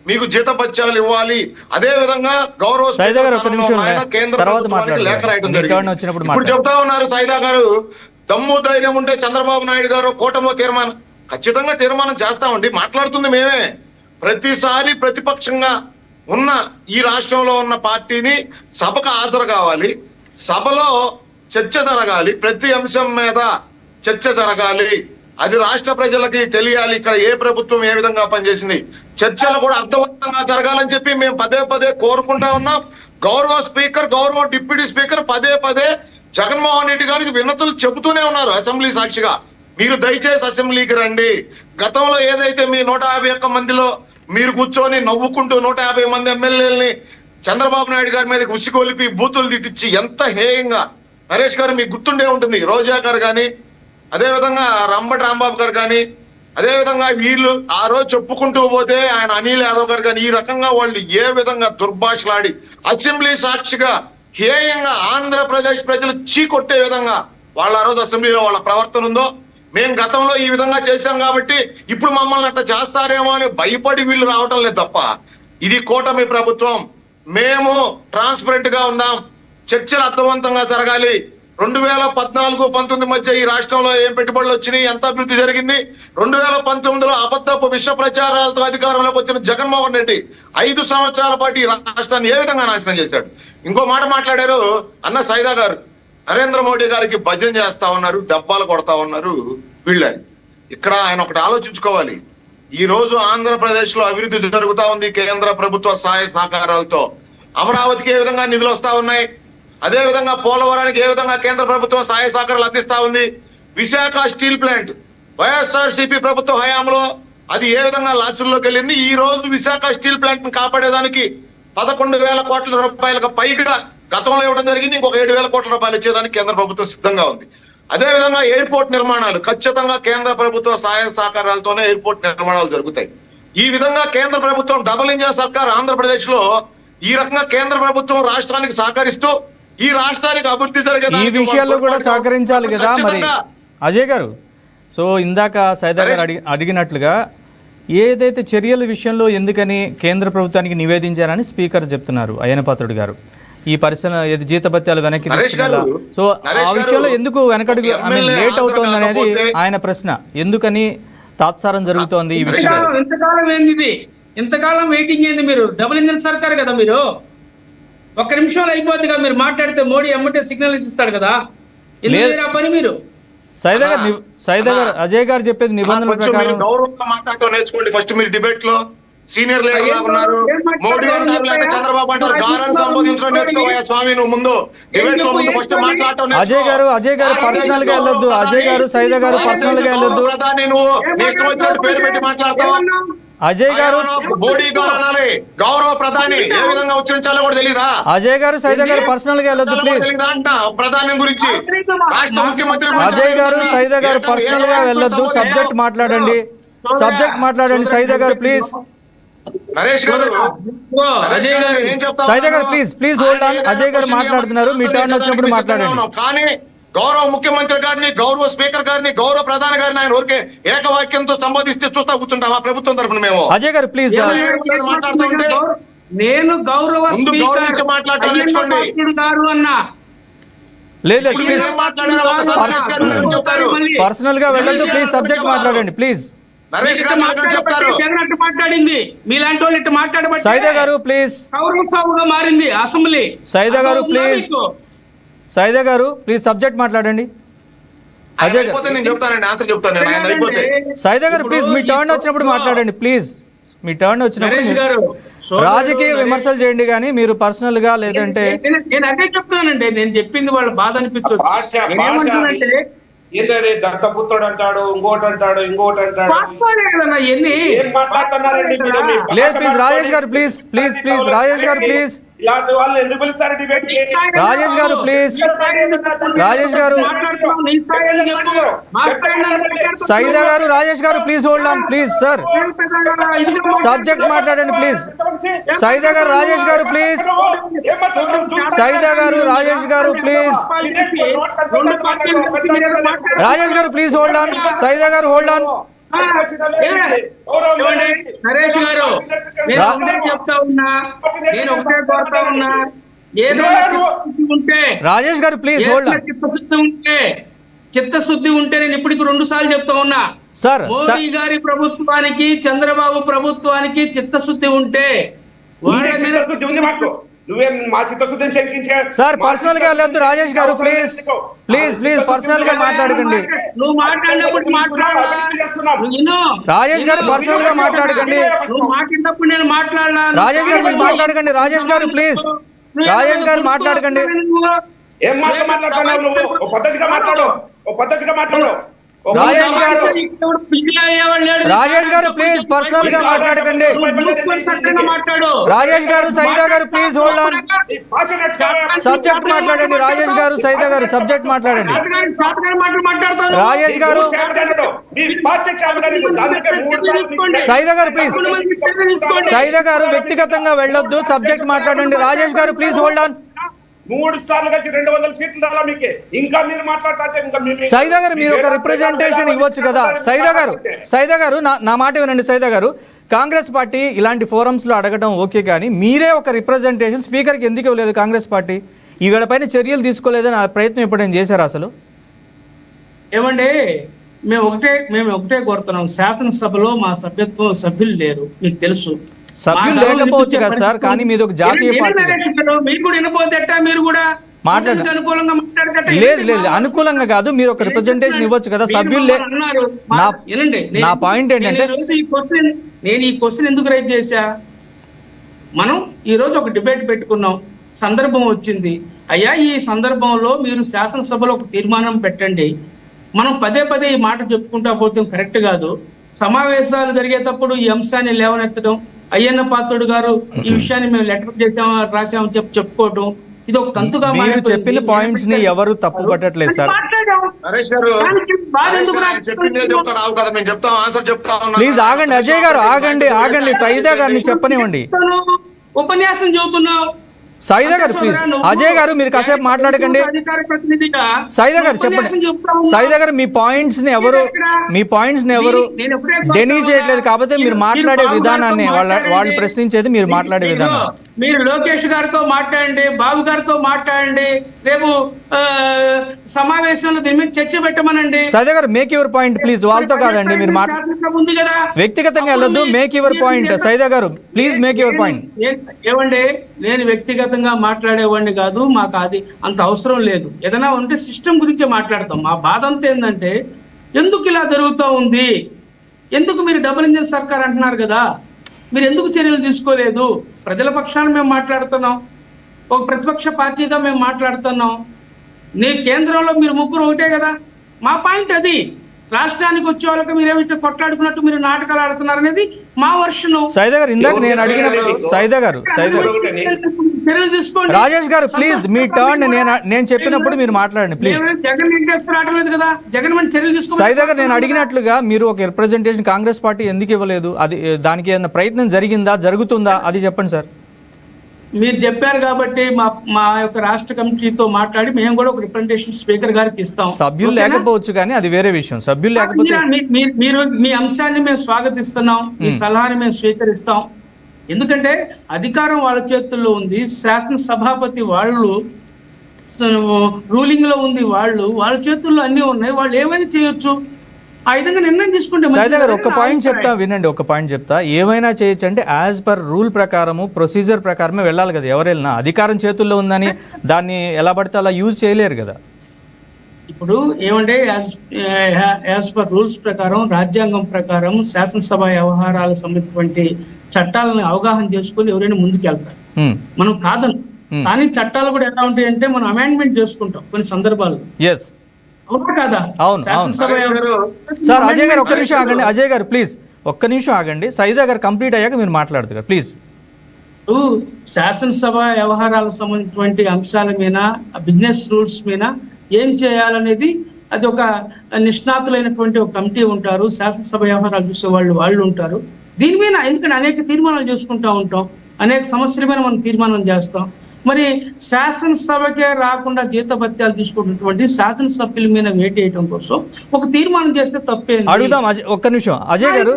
మీకు జీతభత్యాలు ఇవ్వాలి. అదే విధంగా గౌరవ కేంద్ర ప్రభుత్వానికి లేఖ రాయడం జరిగింది. ఇప్పుడు చెప్తా ఉన్నారు సైదా గారు, దమ్ము ధైర్యం ఉంటే చంద్రబాబు నాయుడు గారు కూటమిలో తీర్మానం, ఖచ్చితంగా తీర్మానం చేస్తామండి. మాట్లాడుతుంది మేమే. ప్రతిసారి ప్రతిపక్షంగా ఉన్న ఈ రాష్ట్రంలో ఉన్న పార్టీని సభకు హాజరు కావాలి, సభలో చర్చ జరగాలి, ప్రతి అంశం మీద చర్చ జరగాలి, అది రాష్ట్ర ప్రజలకి తెలియాలి ఇక్కడ ఏ ప్రభుత్వం ఏ విధంగా పనిచేసింది. చర్చలు కూడా అర్థవంతంగా జరగాలని చెప్పి మేము పదే పదే కోరుకుంటా ఉన్నాం. గౌరవ స్పీకర్, గౌరవ డిప్యూటీ స్పీకర్ పదే పదే జగన్మోహన్ రెడ్డి గారికి వినతులు చెబుతూనే ఉన్నారు అసెంబ్లీ సాక్షిగా. మీరు దయచేసి అసెంబ్లీకి రండి. గతంలో ఏదైతే మీ 151 మందిలో మీరు కూర్చొని నవ్వుకుంటూ 150 మంది ఎమ్మెల్యేలని చంద్రబాబు నాయుడు గారి మీద ఉసిగొలిపి బూతులు తిట్టించి ఎంత హేయంగా, నరేష్ గారు మీకు గుర్తుండే ఉంటుంది, రోజా గారు కానీ, అదేవిధంగా రంబటి రాంబాబు గారు కానీ, అదేవిధంగా వీళ్ళు ఆ రోజు చెప్పుకుంటూ పోతే ఆయన అనిల్ యాదవ్ గారు కానీ, ఈ రకంగా వాళ్ళు ఏ విధంగా దుర్భాషలాడి అసెంబ్లీ సాక్షిగా హేయంగా ఆంధ్రప్రదేశ్ ప్రజలు చీకొట్టే విధంగా వాళ్ళ ఆ రోజు అసెంబ్లీలో వాళ్ళ ప్రవర్తన ఉందో, మేము గతంలో ఈ విధంగా చేశాం కాబట్టి ఇప్పుడు మమ్మల్ని అట్లా చేస్తారేమో అని భయపడి వీళ్ళు రావటం లేదు తప్ప, ఇది కూటమి ప్రభుత్వం. మేము ట్రాన్స్పరెంట్ గా ఉందాం. చర్చలు అర్థవంతంగా జరగాలి. 2014-19 మధ్య ఈ రాష్ట్రంలో ఏం పెట్టుబడులు వచ్చినాయి, ఎంత అభివృద్ధి జరిగింది? 2019లో అబద్ధపు విష ప్రచారాలతో అధికారంలోకి వచ్చిన జగన్మోహన్ రెడ్డి 5 సంవత్సరాల పాటు ఈ రాష్ట్రాన్ని ఏ విధంగా నాశనం చేశాడు? ఇంకో మాట మాట్లాడారు అన్న సైదా గారు, నరేంద్ర మోడీ గారికి భజన చేస్తా ఉన్నారు, డబ్బాలు కొడతా ఉన్నారు వీళ్ళని. ఇక్కడ ఆయన ఒకటి ఆలోచించుకోవాలి. ఈ రోజు ఆంధ్రప్రదేశ్ లో అభివృద్ధి జరుగుతా ఉంది కేంద్ర ప్రభుత్వ సహాయ సహకారాలతో. అమరావతికి ఏ విధంగా నిధులు వస్తా ఉన్నాయి, అదే విధంగా పోలవరానికి ఏ విధంగా కేంద్ర ప్రభుత్వం సహాయ సహకారాలు అందిస్తా ఉంది. విశాఖ స్టీల్ ప్లాంట్ వైఎస్ఆర్సీపీ ప్రభుత్వ హయాంలో అది ఏ విధంగా లాసుల్లోకి వెళ్ళింది. ఈ రోజు విశాఖ స్టీల్ ప్లాంట్ ని కాపాడేదానికి 11,000 కోట్ల రూపాయలకు పైగా గతంలో ఇవ్వడం జరిగింది. ఇంకొక 7,000 కోట్ల రూపాయలు ఇచ్చేదానికి కేంద్ర ప్రభుత్వం సిద్ధంగా ఉంది. అదే విధంగా ఎయిర్పోర్ట్ నిర్మాణాలు ఖచ్చితంగా కేంద్ర ప్రభుత్వ సహాయ సహకారాలతోనే ఎయిర్పోర్ట్ నిర్మాణాలు జరుగుతాయి. ఈ విధంగా కేంద్ర ప్రభుత్వం డబుల్ ఇంజిన్ సర్కార్ ఆంధ్రప్రదేశ్ లో ఈ రకంగా కేంద్ర ప్రభుత్వం రాష్ట్రానికి సహకరిస్తూ ఈ రాష్ట్రానికి అభివృద్ధి జరిగే ఈ విషయాల్లో కూడా సహకరించాలి కదా మరి అజయ్ గారు. సో ఇందాక సైదా గారు అడిగినట్లుగా ఏదైతే చర్యల విషయంలో ఎందుకని కేంద్ర ప్రభుత్వానికి నివేదించారని స్పీకర్ చెప్తున్నారు అయ్యనపాత్రుడు గారు. ఈ పరిస్థితి ఏది జీతభత్యాలు వెనక్కి తీసుకునేలా, సో ఆ విషయంలో ఎందుకు వెనకడుగు లేట్ అవుతోంది అనేది ఆయన ప్రశ్న. ఎందుకని తాత్సారం జరుగుతోంది ఈ విషయం? ఇంతకాలం వెయిటింగ్ ఏంది? మీరు డబుల్ ఇంజిన్ సర్కార్ కదా, మీరు 1 నిమిషంలో అయిపోద్ది కదా. మీరు మాట్లాడితే మోడీ ఎమ్మటే సిగ్నల్ ఇస్తాడు కదా, ఎందుకు పని మీరు? సైదా గారు అజయ్ గారు చెప్పేది నిబంధనల ప్రకారం గౌరవంగా మాట్లాడటం నేర్చుకోండి. ఫస్ట్ మీరు డిబేట్ లో సీనియర్ లీడర్ లాగా ఉన్నారు. మోడీ అంటారు లేదా చంద్రబాబు అంటారు, గారని సంబోధించడం నేర్చుకోవయ్యా స్వామి. నువ్వు ముందు డిబేట్ లో ముందు ఫస్ట్ మాట్లాడటం అజయ్ గారు పర్సనల్ గా వెళ్ళొద్దు. అజయ్ గారు సైదా గారు పర్సనల్ గా వెళ్ళొద్దు. ప్రధాని నువ్వు నెక్స్ట్ వచ్చినట్టు పేరు పెట్టి మాట్లాడతావు. అజయ్ గారు మోడీ గారు అనాలి, గౌరవ ప్రధాని ఏ విధంగా ఉచ్చరించాలో కూడా తెలీదా? అజయ్ గారు సైదా గారు పర్సనల్ గా వెళ్ళొద్దు ప్లీజ్. ప్రధాని గురించి రాష్ట్ర ముఖ్యమంత్రి అజయ్ గారు సైదా గారు పర్సనల్ గా వెళ్ళొద్దు. సబ్జెక్ట్ మాట్లాడండి, సైదా గారు ప్లీజ్. నరేష్ గారు, సైదా గారు ప్లీజ్ హోల్డ్ ఆన్. అజయ్ గారు మాట్లాడుతున్నారు, మీ టర్న్ వచ్చినప్పుడు మాట్లాడండి. కానీ గౌరవ ముఖ్యమంత్రి గారిని, గౌరవ స్పీకర్ గారిని, గౌరవ ప్రధాని గారిని ఆయన ఊరికే ఏకవాక్యంతో సంబోధిస్తే చూస్తా కూర్చుంటాం ఆ ప్రభుత్వం తరఫున మేము. అజయ్ గారు ప్లీజ్ మాట్లాడుతుంటే నేను గౌరవ మాట్లాడటం నేర్చుకోండి. లేదు ప్లీజ్ పర్సనల్ గా వెళ్ళొద్దు. ప్లీజ్ సబ్జెక్ట్ మాట్లాడండి ప్లీజ్. నరేష్ గారు చెప్తారు మాట్లాడింది మీలాంటి వాళ్ళు ఇట్లా మాట్లాడబట్టి సైదా గారు ప్లీజ్ గౌరవగా మారింది అసెంబ్లీ. సైదా గారు ప్లీజ్ సబ్జెక్ట్ మాట్లాడండి. అజయ్ అయిపోతే నేను చెప్తానండి, ఆన్సర్ చెప్తాను నేను. ఆయన అయిపోతే సైదా గారు ప్లీజ్ మీ టర్న్ వచ్చినప్పుడు మాట్లాడండి ప్లీజ్. మీ టర్న్ వచ్చినప్పుడు నరేష్ గారు, రాజకీయ విమర్శలు చేయండి కానీ మీరు పర్సనల్ గా లేదంటే నేను అదే చెప్తానండి. నేను చెప్పింది వాళ్ళ బాధ అనిపించవచ్చు. ఏమంటున్నానంటే ఏంటది దత్తపుత్రుడు అంటాడు, ఇంకోటి అంటాడు, ఇంకోటి అంటాడు. వాస్తవాలే కదన్నా ఇవన్నీ. ఏం మాట్లాడుతున్నారండి మీరు? మీ లేదు ప్లీజ్ రాజేష్ గారు ప్లీజ్ ప్లీజ్ ప్లీజ్ రాజేష్ గారు ప్లీజ్ ఇలాంటి వాళ్ళు ఎందుకు పిలుస్తారు డిబేట్ కి? రాజేష్ గారు ప్లీజ్ రాజేష్ గారు సైదా గారు రాజేష్ గారు please hold on please sir. Subject మాట్లాడండి ప్లీజ్. సైదా గారు రాజేష్ గారు ప్లీజ్. సైదా గారు రాజేష్ గారు ప్లీజ్. రాజేష్ గారు ప్లీజ్ హోల్డ్ ఆన్. సైదా గారు హోల్డ్ ఆన్. నరేష్ గారు, నేను ఒకటే చెప్తా ఉన్నా, నేను ఒకటే కోరుతా ఉన్నా, ఏదో చిత్తశుద్ధి ఉంటే, రాజేష్ గారు ప్లీజ్ హోల్డ్ ఆన్. చిత్తశుద్ధి ఉంటే నేను ఇప్పటికి 2 సార్లు చెప్తా ఉన్నా. సార్ మోడీ గారి ప్రభుత్వానికి, చంద్రబాబు ప్రభుత్వానికి చిత్తశుద్ధి ఉంటే వాళ్ళ మీద చిత్తశుద్ధి ఉంది మాకు. నువ్వేం మా చిత్తశుద్ధిని శంకించే? సార్ పర్సనల్ గా వెళ్ళొద్దు రాజేష్ గారు ప్లీజ్ ప్లీజ్ ప్లీజ్ పర్సనల్ గా మాట్లాడకండి. నువ్వు మాట్లాడినప్పుడు మాట్లాడాలా? నువ్వు విను. రాజేష్ గారు పర్సనల్ గా మాట్లాడకండి. నువ్వు మాట్లాడినప్పుడు నేను మాట్లాడాలా? రాజేష్ గారు మీరు మాట్లాడకండి. రాజేష్ గారు ప్లీజ్. రాజేష్ గారు మాట్లాడకండి. ఏం మాట్లాడుతున్నావు నువ్వు? ఓ పద్ధతిగా మాట్లాడు, ఓ పద్ధతిగా మాట్లాడు. రాజేష్ గారు రాజేష్ గారు ప్లీజ్ పర్సనల్ గా మాట్లాడకండి. రాజేష్ గారు సైదా గారు ప్లీజ్ హోల్డ్ ఆన్. సబ్జెక్ట్ మాట్లాడండి రాజేష్ గారు సైదా గారు సబ్జెక్ట్ మాట్లాడండి. రాజేష్ గారు సైదా గారు ప్లీజ్. సైదా గారు వ్యక్తిగతంగా వెళ్ళొద్దు, సబ్జెక్ట్ మాట్లాడండి. రాజేష్ గారు ప్లీజ్ హోల్డ్ ఆన్. 3 సార్లు కలిసి 200 సీట్లు రాలా మీకే? ఇంకా మీరు మాట్లాడతారు. సైదా గారు మీరు ఒక రిప్రజెంటేషన్ ఇవ్వచ్చు కదా. సైదా గారు నా మాట వినండి. సైదా గారు కాంగ్రెస్ పార్టీ ఇలాంటి ఫోరమ్స్ లో అడగడం ఓకే, కానీ మీరే ఒక రిప్రజెంటేషన్ స్పీకర్కి ఎందుకు ఇవ్వలేదు? కాంగ్రెస్ పార్టీ ఈ వీళ్ళపైన చర్యలు తీసుకోలేదని ఆ ప్రయత్నం ఎప్పుడైనా చేశారు అసలు? ఏమండి, మేము ఒకటే కోరుతున్నాం. శాసనసభలో మా సభ్యులు లేరు, మీకు తెలుసు. సభ్యులు లేకపోవచ్చు కదా సార్, కానీ మీది ఒక జాతీయ పార్టీ. మీరు కూడా వినపోతేట, మీరు కూడా మాట్లాడండి. అనుకూలంగా మాట్లాడట. లేదు అనుకూలంగా కాదు, మీరు ఒక రిప్రజెంటేషన్ ఇవ్వచ్చు కదా. సభ్యులు అన్నారు. నా పాయింట్ ఏంటంటే, నేను ఈ క్వశ్చన్ ఎందుకు రైజ్ చేశా, మనం ఈ రోజు ఒక డిబేట్ పెట్టుకున్నాం, సందర్భం వచ్చింది. అయ్యా ఈ సందర్భంలో మీరు శాసనసభలో ఒక తీర్మానం పెట్టండి. మనం పదే ఈ మాట చెప్పుకుంటా పోతే కరెక్ట్ కాదు. సమావేశాలు జరిగేటప్పుడు ఈ అంశాన్ని లేవనెత్తడం, అయ్యన్న పాత్రుడు గారు ఈ విషయాన్ని మేము లెటర్ రాసామని చెప్పుకోవడం, ఇది ఒక తంతుగా మీరు చెప్పిన పాయింట్స్ ని ఎవరు తప్పు పట్టట్లేదు సార్. నరేష్ గారు చెప్పిందే చెప్తాను కదా, మేము చెప్తాం, ఆన్సర్ చెప్తా ఉన్నా. ప్లీజ్ ఆగండి అజయ్ గారు, ఆగండి సైదా గారిని చెప్పనివ్వండి. ఉపన్యాసం చెబుతున్నావు సైదా గారు ప్లీజ్. అజయ్ గారు మీరు కాసేపు మాట్లాడకండి. సైదా గారు చెప్పండి. సైదా గారు మీ పాయింట్స్ ని ఎవరు డెనీ చేయట్లేదు, కాకపోతే మీరు మాట్లాడే విధానాన్ని వాళ్ళు ప్రశ్నించేది మీరు మాట్లాడే విధానం. మీరు లోకేష్ గారితో మాట్లాడండి, బాబు గారితో మాట్లాడండి, రేపు సమావేశంలో దీని మీద చర్చ పెట్టమనండి. సైదా గారు మేక్ యువర్ పాయింట్ ప్లీజ్. వాళ్ళతో కాదండి, మీరు ఉంది కదా, వ్యక్తిగతంగా వెళ్ళొద్దు. Make your point. సైదా గారు ప్లీజ్ మేక్ యువర్ పాయింట్. ఏమండి, నేను వ్యక్తిగతంగా మాట్లాడేవాడిని కాదు, మాకు అది అంత అవసరం లేదు. ఏదైనా ఉంటే సిస్టమ్ గురించే మాట్లాడతాం. మా బాధ అంతా ఏంటంటే, ఎందుకు ఇలా జరుగుతూ ఉంది, ఎందుకు మీరు డబుల్ ఇంజిన్ సర్కార్ అంటున్నారు కదా, మీరు ఎందుకు చర్యలు తీసుకోలేదు? ప్రజల పక్షాన మేము మాట్లాడుతున్నాం, ఒక ప్రతిపక్ష పార్టీగా మేము మాట్లాడుతున్నాం. నీ కేంద్రంలో మీరు ముగ్గురు ఒకటే కదా. మా పాయింట్ అది. రాష్ట్రానికి వచ్చే వాళ్ళకి మీరేమిటో కొట్లాడుకున్నట్టు మీరు నాటకాలు ఆడుతున్నారు అనేది మా వర్షన్. సైదా గారు ఇందాక నేను అడిగిన సైదా గారు చర్యలు తీసుకోండి. రాజేష్ గారు ప్లీజ్ మీ టర్న్. నేను చెప్పినప్పుడు మీరు మాట్లాడండి ప్లీజ్. జగన్ రావట్లేదు కదా, జగన్ మీద చర్యలు తీసుకోండి. సైదా గారు నేను అడిగినట్లుగా మీరు ఒక రిప్రజెంటేషన్ కాంగ్రెస్ పార్టీ ఎందుకు ఇవ్వలేదు? అది దానికి ఏదైనా ప్రయత్నం జరిగిందా, జరుగుతుందా, అది చెప్పండి సార్. మీరు చెప్పారు కాబట్టి మా యొక్క రాష్ట్ర కమిటీతో మాట్లాడి మేము కూడా ఒక రిప్రజెంటేషన్ స్పీకర్ గారికి ఇస్తాం. సభ్యులు లేకపోవచ్చు కానీ అది వేరే విషయం. సభ్యులు లేకపోతే మీరు మీ అంశాన్ని మేము స్వాగతిస్తున్నాం, మీ సలహాని మేము స్వీకరిస్తాం. ఎందుకంటే అధికారం వాళ్ళ చేతుల్లో ఉంది, శాసన సభాపతి వాళ్ళు రూలింగ్ లో ఉంది, వాళ్ళ చేతుల్లో అన్ని ఉన్నాయి, వాళ్ళు ఏమైనా చేయొచ్చు. ఆ విధంగా నిర్ణయం తీసుకుంటే. సైదా గారు ఒక పాయింట్ చెప్తా వినండి, ఒక పాయింట్ చెప్తా. ఏమైనా చేయొచ్చు అంటే యాజ్ పర్ రూల్ ప్రకారము, ప్రొసీజర్ ప్రకారమే వెళ్ళాలి కదా. ఎవరు వెళ్ళినా అధికారం చేతుల్లో ఉందని దాన్ని ఎలా పడితే అలా యూజ్ చేయలేరు కదా. ఇప్పుడు ఏమంటే యాజ్ పర్ రూల్స్ ప్రకారం, రాజ్యాంగం ప్రకారం శాసనసభ వ్యవహారాలకు సంబంధించినటువంటి చట్టాలను అవగాహన చేసుకుని ఎవరైనా ముందుకు వెళ్తారు. మనం కాదను, కానీ చట్టాలు కూడా ఎలా ఉంటాయంటే మనం అమెండ్మెంట్ చేసుకుంటాం కొన్ని సందర్భాల్లో. ఎస్, అవునా కాదా? అవును అవును. సార్ అజయ్ గారు ఒక్క నిమిషం ఆగండి. అజయ్ గారు ప్లీజ్ ఒక్క నిమిషం ఆగండి. సైదా గారు కంప్లీట్ అయ్యాక మీరు మాట్లాడుతున్నారు ప్లీజ్. శాసనసభ వ్యవహారాలకు సంబంధించినటువంటి అంశాల మీద, బిజినెస్ రూల్స్ మీద ఏం చేయాలనేది అది ఒక నిష్ణాతులైనటువంటి ఒక కమిటీ ఉంటారు, శాసనసభ వ్యవహారాలు చూసే వాళ్ళు ఉంటారు. దీని మీద ఎందుకంటే అనేక తీర్మానాలు చేసుకుంటూ ఉంటాం, అనేక సమస్యల మీద మనం తీర్మానం చేస్తాం. మరి శాసనసభకే రాకుండా జీతభత్యాలు తీసుకుంటున్నటువంటి శాసనసభ్యుల మీద వేటేయడం కోసం ఒక తీర్మానం చేస్తే తప్పేంది? అడుగుదాం ఒక్క నిమిషం అజయ్ గారు.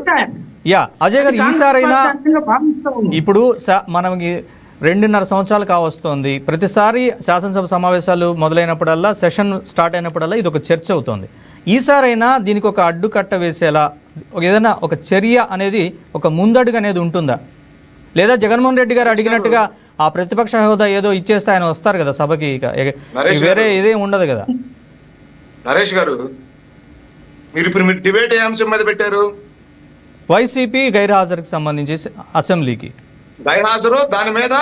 అజయ్ గారు ఈసారైనా ఇప్పుడు మనకి 2.5 సంవత్సరాలు కావస్తోంది. ప్రతిసారి శాసనసభ సమావేశాలు మొదలైనప్పుడల్లా, సెషన్ స్టార్ట్ అయినప్పుడల్లా ఇది ఒక చర్చ అవుతుంది. ఈసారైనా దీనికి ఒక అడ్డుకట్ట వేసేలా ఏదైనా ఒక చర్య అనేది, ఒక ముందడుగు అనేది ఉంటుందా? లేదా జగన్మోహన్ రెడ్డి గారు అడిగినట్టుగా ఆ ప్రతిపక్ష హోదా ఏదో ఇచ్చేస్తే ఆయన వస్తారు కదా సభకి, ఇక వేరే ఇదేం ఉండదు కదా? నరేష్ గారు, మీరు డిబేట్ ఏ అంశం మీద పెట్టారు? వైసీపీ గైర్హాజరుకి సంబంధించి అసెంబ్లీకి గైర్హాజరు, దాని మీద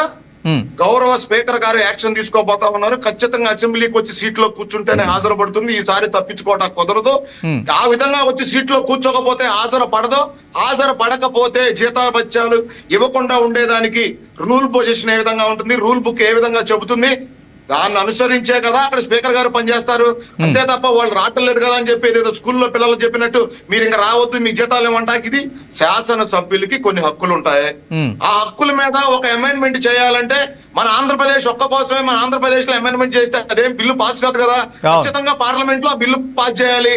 గౌరవ స్పీకర్ గారు యాక్షన్ తీసుకోబోతా ఉన్నారు. ఖచ్చితంగా అసెంబ్లీకి వచ్చి సీట్లో కూర్చుంటేనే హాజరు పడుతుంది. ఈసారి తప్పించుకోవటం కుదరదు. ఆ విధంగా వచ్చి సీట్లో కూర్చోకపోతే హాజరు పడదు. హాజరు పడకపోతే జీతాభత్యాలు ఇవ్వకుండా ఉండేదానికి రూల్ పొజిషన్ ఏ విధంగా ఉంటుంది, రూల్ బుక్ ఏ విధంగా చెబుతుంది, దాన్ని అనుసరించే కదా అక్కడ స్పీకర్ గారు పనిచేస్తారు. అంతే తప్ప వాళ్ళు రావట్లేదు కదా అని చెప్పి ఏదో స్కూల్లో పిల్లలు చెప్పినట్టు మీరు ఇంకా రావద్దు, మీ జీతాలు ఏమంటాకి. ఇది శాసన సభ్యులకి కొన్ని హక్కులు ఉంటాయి. ఆ హక్కుల మీద ఒక అమెండ్మెంట్ చేయాలంటే మన ఆంధ్రప్రదేశ్ ఒక్క కోసమే, మన ఆంధ్రప్రదేశ్ లో అమెండ్మెంట్ చేస్తే అదేం బిల్లు పాస్ కాదు కదా. ఖచ్చితంగా పార్లమెంట్ లో బిల్లు పాస్ చేయాలి,